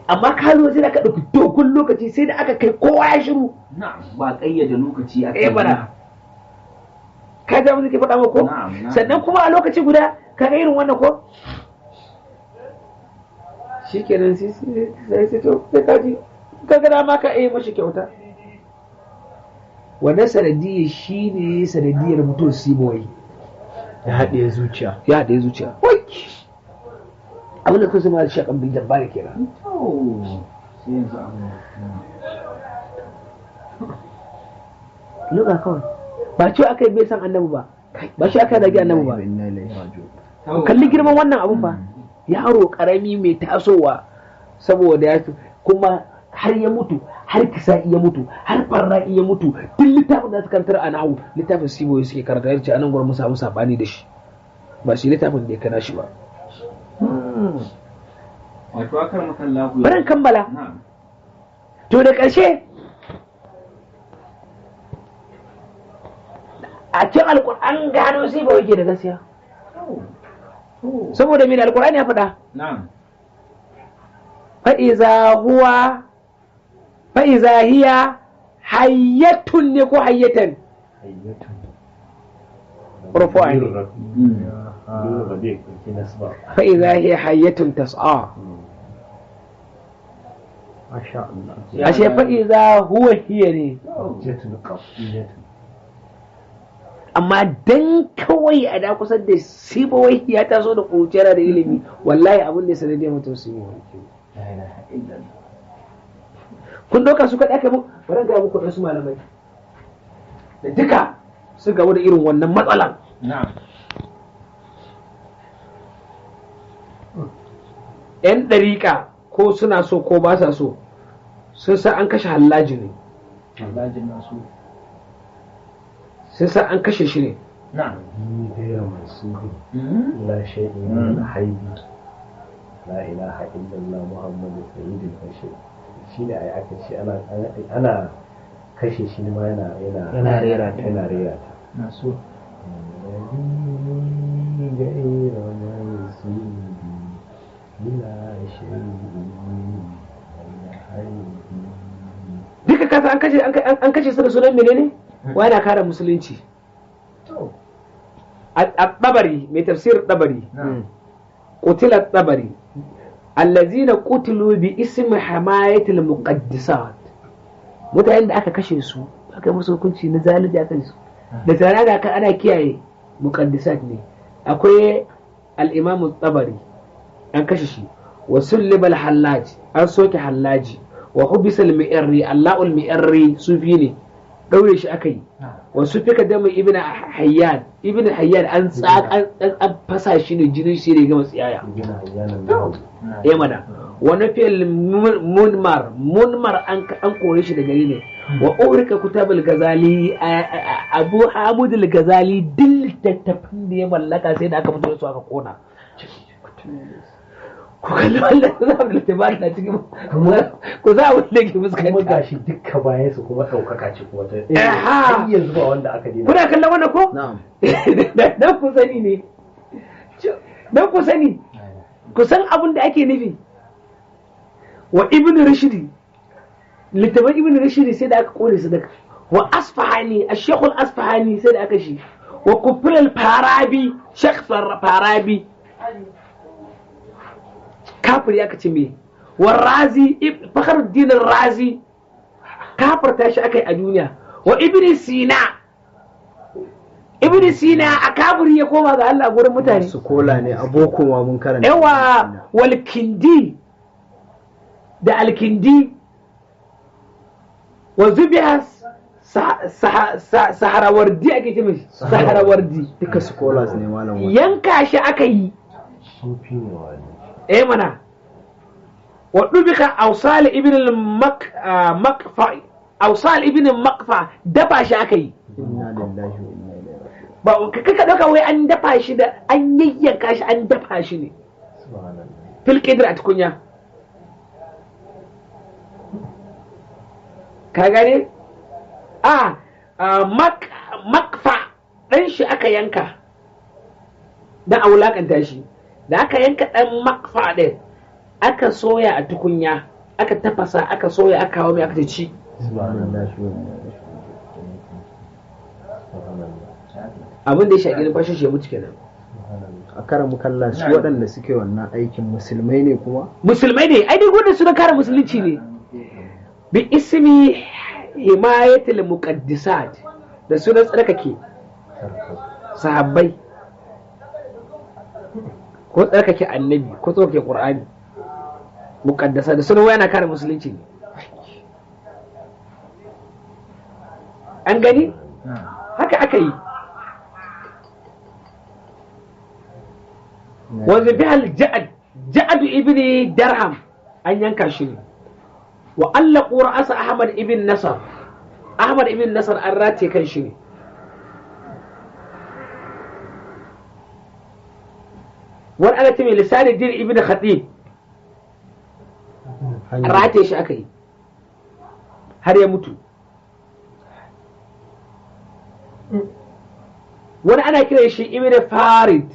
amma ka zo sai da ka ɗauki dogon lokaci sai da aka kai kowa ya shiru ba ƙayyade lokaci a kai bana ka ja musu ke faɗa ma ko sannan kuma a lokaci guda ka ga irin wannan ko shikenan sai to sai ka ji ka ga dama ka yi mashi kyauta wannan sanadiyya shine sanadiyyar mutum simoyi ya haɗe zuciya wai abin da kusa ma da shakan bin jabbar kenan luka kawai ba ce aka yi bai san annabi ba shi aka zagi annabi ba kalli girman wannan abun ba yaro karami mai tasowa saboda ya kuma har ya mutu har kisa'i ya mutu har farra'i ya mutu duk littafin da ta karantar a nahu littafin siboyi suke karanta yace anan gurin mu samu sabani da shi ba shi littafin da ya kana shi ba wato akar makallahu barin kammala to da ƙarshe a cikin alƙur'an gano sai ba wake da gaskiya saboda mai alƙur'an ya faɗa fa'iza hiya hayyatun ne ko hayyatan rufu'a ne fa'iza hiya hayyatun tas'a ashe fa'iza huwa hiya ne amma dan kawai a da kusa da sibawai ya taso da kuciyar da ilimi wallahi abin da ya sanadiyar mutum sibawai kun doka su kaɗa aka mu bari ga muku ɗansu malamai da duka su gamu da irin wannan matsalan yan ɗariƙa ko suna so ko ba sa so sun san an kashe hallaji ne sun san an kashe shi ne لا شيء من حيبي لا إله إلا الله محمد سيد البشر shine ai aka ce ana kashe shi ma yana rera ta na so duka kasa an kashe su da sunan menene wai na kare musulunci الطبري من تفسير الطبري قتل الطبري الذين قتلوا باسم حماية المقدسات mutanen da aka kashe su aka musu hukunci na zalunci aka su da tare da aka ana kiyaye muqaddisat ne akwai al-imam at-tabari an kashe shi wa sullibal hallaj an soke hallaji wa hubisa al-mi'arri allahul mi'arri sufi ne daure shi aka yi wasu fika dama ibn hayyan an fasa shi ne jinin shi ne gama tsiyaya ya mana wani fiye munmar an kore shi da gari ne wa urika kutabul gazali abu hamudul gazali duk littattafan da ya mallaka sai da aka fito da su aka kona ku kalli wannan za mu littafin na cikin ku za mu da ke kuma fuskanta gashi dukka bayan su kuma ɗaukaka ce kuma ta Aha. har yanzu ba wanda aka dina kuna kallon wannan ko na'am dan ku sani ne dan ku sani ku san abin da ake nufi wa ibn rushdi littafin ibn rushdi sai da aka kore su daga wa asfahani ash-shaykh al-asfahani sai da aka shi wa kufr al-farabi shaykh farabi kafir aka ce me wa razi fakhruddin razi kafirta shi akai a duniya wa ibn sina a kafiri ya koma ga Allah gurin mutane su kola ne a boko ma mun karanta yawa walkindi da alkindi wa zubiya saharawardi ake ce mai saharawardi duka scholars ne malam wani yanka shi aka yi sufi ne wani mana wa dubika awsal ibn al-makfa awsal ibn al-makfa dafa shi aka yi inna lillahi wa inna ilaihi raji'un ba kaka dauka wai an dafa shi da an yayyanka shi an dafa shi ne subhanallah fil qidr a tukunya ka gane makfa dan shi aka yanka dan a wulakanta shi da aka yanka dan makfa din aka soya a tukunya aka tafasa aka soya aka kawo mai aka ci subhanallahi wa inna ilaihi abin da ya shaƙi numfashin shi ya mutu kenan a karan mukalla su waɗanda suke wannan aikin musulmai ne kuma musulmai ne ai duk wanda suna kare musulunci ne bi ismi himayatul muqaddisat da sunan tsarkake sahabbai ko tsarkake annabi ko tsarkake qur'ani muqaddasa da sunan wayana kare musulunci ne an gani haka aka yi wanzu bihal ja'ad ibn darham an yanka shi ne wa allaqu ra'asa ahmad ibn nasar an rataye kan shi ne wani ana ce mai lisani din ibn khatib rataye shi aka yi har ya mutu wani ana kiran shi ibn farid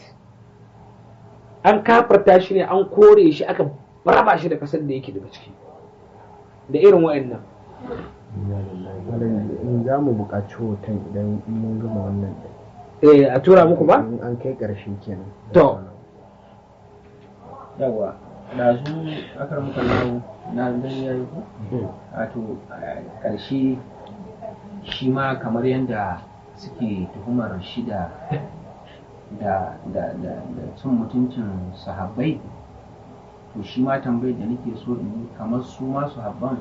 an kafarta shi ne an kore shi aka raba shi da kasar da yake daga ciki da irin wa'annan in za mu buƙaci hoton idan mun gama wannan a tura muku ba in an kai ƙarshe kenan to yawa da su akar muka lau na gani ya yi wato ƙarshe shi ma kamar yadda suke tuhumar shi da cin mutuncin sahabbai to shi ma tambayar da nake so in yi kamar su ma sahabban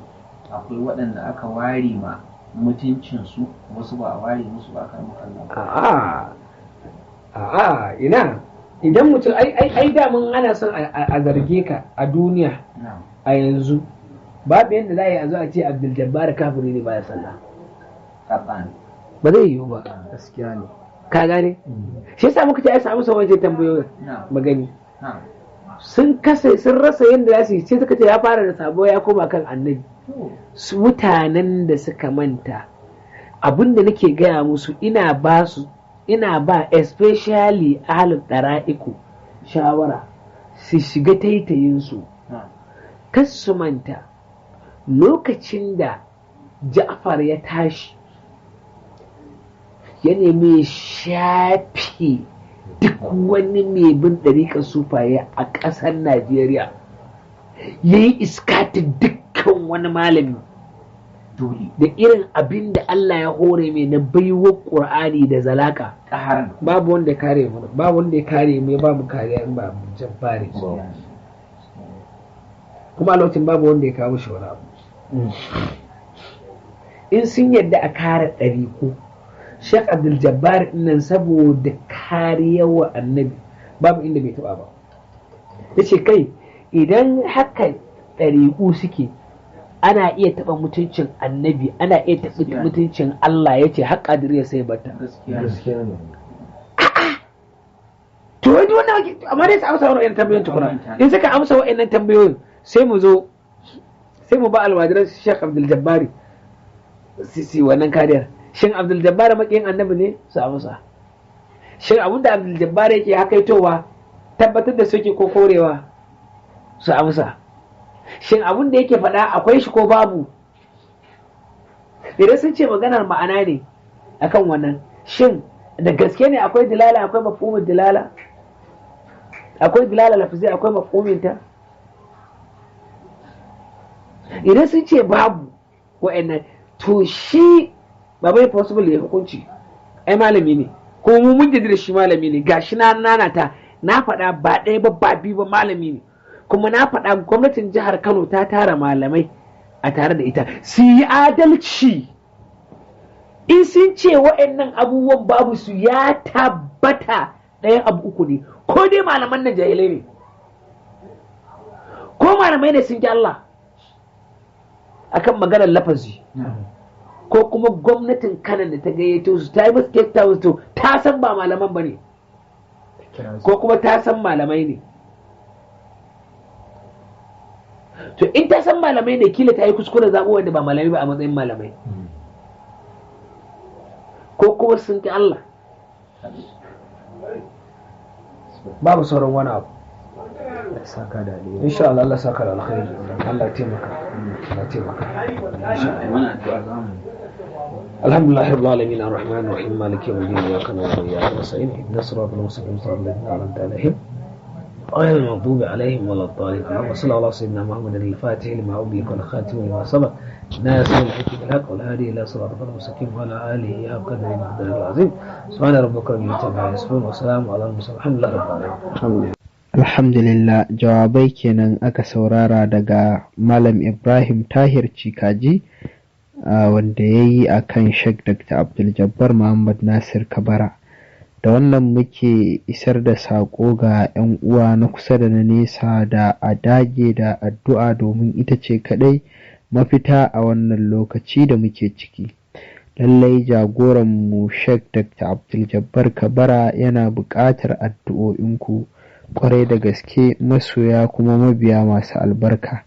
akwai waɗanda aka ware ma mutuncinsu wasu ba a ware musu ba kan mukalla a'a ina idan mutum ai damun ana son a zarge ka a duniya a yanzu babu yadda za a yi a zo a ce Abdul Jabbar kafiri ne baya sallah ba zai yiwu ba gaskiya ne ka gane shi yasa muka ce ai samu sauran ce tambayoyin magani sun rasa yadda za su yi sai suka ce ya fara da sabo ya koma kan annabi su mutanen da suka manta abinda nake gaya musu ina ba especially ahlul dara'iku shawara su shiga taitayinsu kas su manta lokacin da Ja'far ya tashi ya nemi shafi duk wani mai bin ɗariƙar sufaye a ƙasar Najeriya ya yi iskatin dukkan wani malami da irin abin da Allah ya hore mai na baiwar ƙur'ani da zalaka babu wanda ya kare mu babu wanda ya kare mu ba mu kariya in ba Jabbari kuma a lokacin babu wanda ya kawo shi wani abu in sun yadda a kare ɗariƙu Sheikh Abdul Jabbar nan saboda kariya wa annabi babu inda bai taba ba yace kai idan haka ɗariƙu suke ana iya taba mutuncin annabi ana iya taba mutuncin Allah yace har Qadiriyya sai bata gaskiya ne to wani wannan amma dai su amsa wa'annan tambayoyin tukuna. In suka amsa wa'annan tambayoyin sai mu ba almajiran Sheikh Abdul Jabbari sisi wannan kariyar. Shin Abdul Jabbari makiyin annabi ne? Su amsa. Shin abinda Abdul Jabbari yake hakaitowa tabbatar da suke ko korewa? Su amsa. Shin abinda yake faɗa akwai shi ko babu? Idan sun ce maganar ma'ana ne akan wannan, shin da gaske ne akwai dilala, akwai mafhumin dilala, akwai dilala lafazi, akwai mafhumin ta? Idan sun ce babu wa'annan, to shi ba bai possible ya hukunci, ai malami ne, ko mu mun da shi malami ne, gashi na nanata na faɗa ba ɗaya ba biyu ba malami ne, kuma na faɗa gwamnatin jihar Kano ta tara malamai a tare da ita su yi adalci. In sun ce wa'annan abubuwan babu su, ya tabbata ɗayan abu uku ne, ko dai malaman nan jahilai ne, ko malamai ne sun ki Allah akan maganar lafazi, ko kuma gwamnatin Kano da ta gayyato su ta yi musu kekta wasu ta san ba malaman ba ne, ko kuma ta san malamai ne. To in ta san malamai ne, kila ta yi kuskure zaɓo wanda ba malamai ba a matsayin malamai, ko kuma sun ki Allah. Babu sauran wani abu. saka da alheri. Insha Allah, Allah saka da alkhairi. Allah ya taimaka. Allah ya taimaka. Alhamdulillah rabbil alamin arrahman arrahim maliki yawmiddin iyyaka na'budu wa iyyaka nasta'in ihdinas siratal mustaqim siratal ladzina an'amta alaihim غير المغضوب عليهم ولا الضالين. اللهم صل على سيدنا محمد الفاتح لما أغلق والخاتم لما سبق ناصر الحق بالحق والهادي إلى صراط المستقيم وعلى آله حق قدره ومقداره العظيم. سبحان ربك رب العزة عما يصفون وسلام على المرسلين والحمد لله رب العالمين. Alhamdulillah, jawabai kenan aka saurara daga Malam Ibrahim Tahir Cikaji wanda ya yi a kan Sheikh Dr. Abdul Jabbar Muhammad Nasir Kabara. Da wannan muke isar da saƙo ga 'yan uwa na kusa da na nesa da a dage da addu'a domin ita ce kaɗai mafita a wannan lokaci da muke ciki. Lallai jagoranmu Sheikh Dr. Abdul Jabbar Kabara yana buƙatar addu'o'inku ƙwarai da gaske, masoya kuma mabiya masu albarka.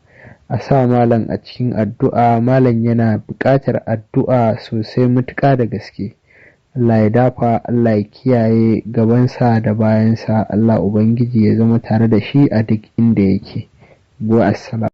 A sa malam a cikin addu'a, malam yana buƙatar addu'a sosai matuƙa da gaske. Allah ya dafa, Allah ya kiyaye gabansa da bayansa, Allah Ubangiji ya zama tare da shi a duk inda yake. Assalam.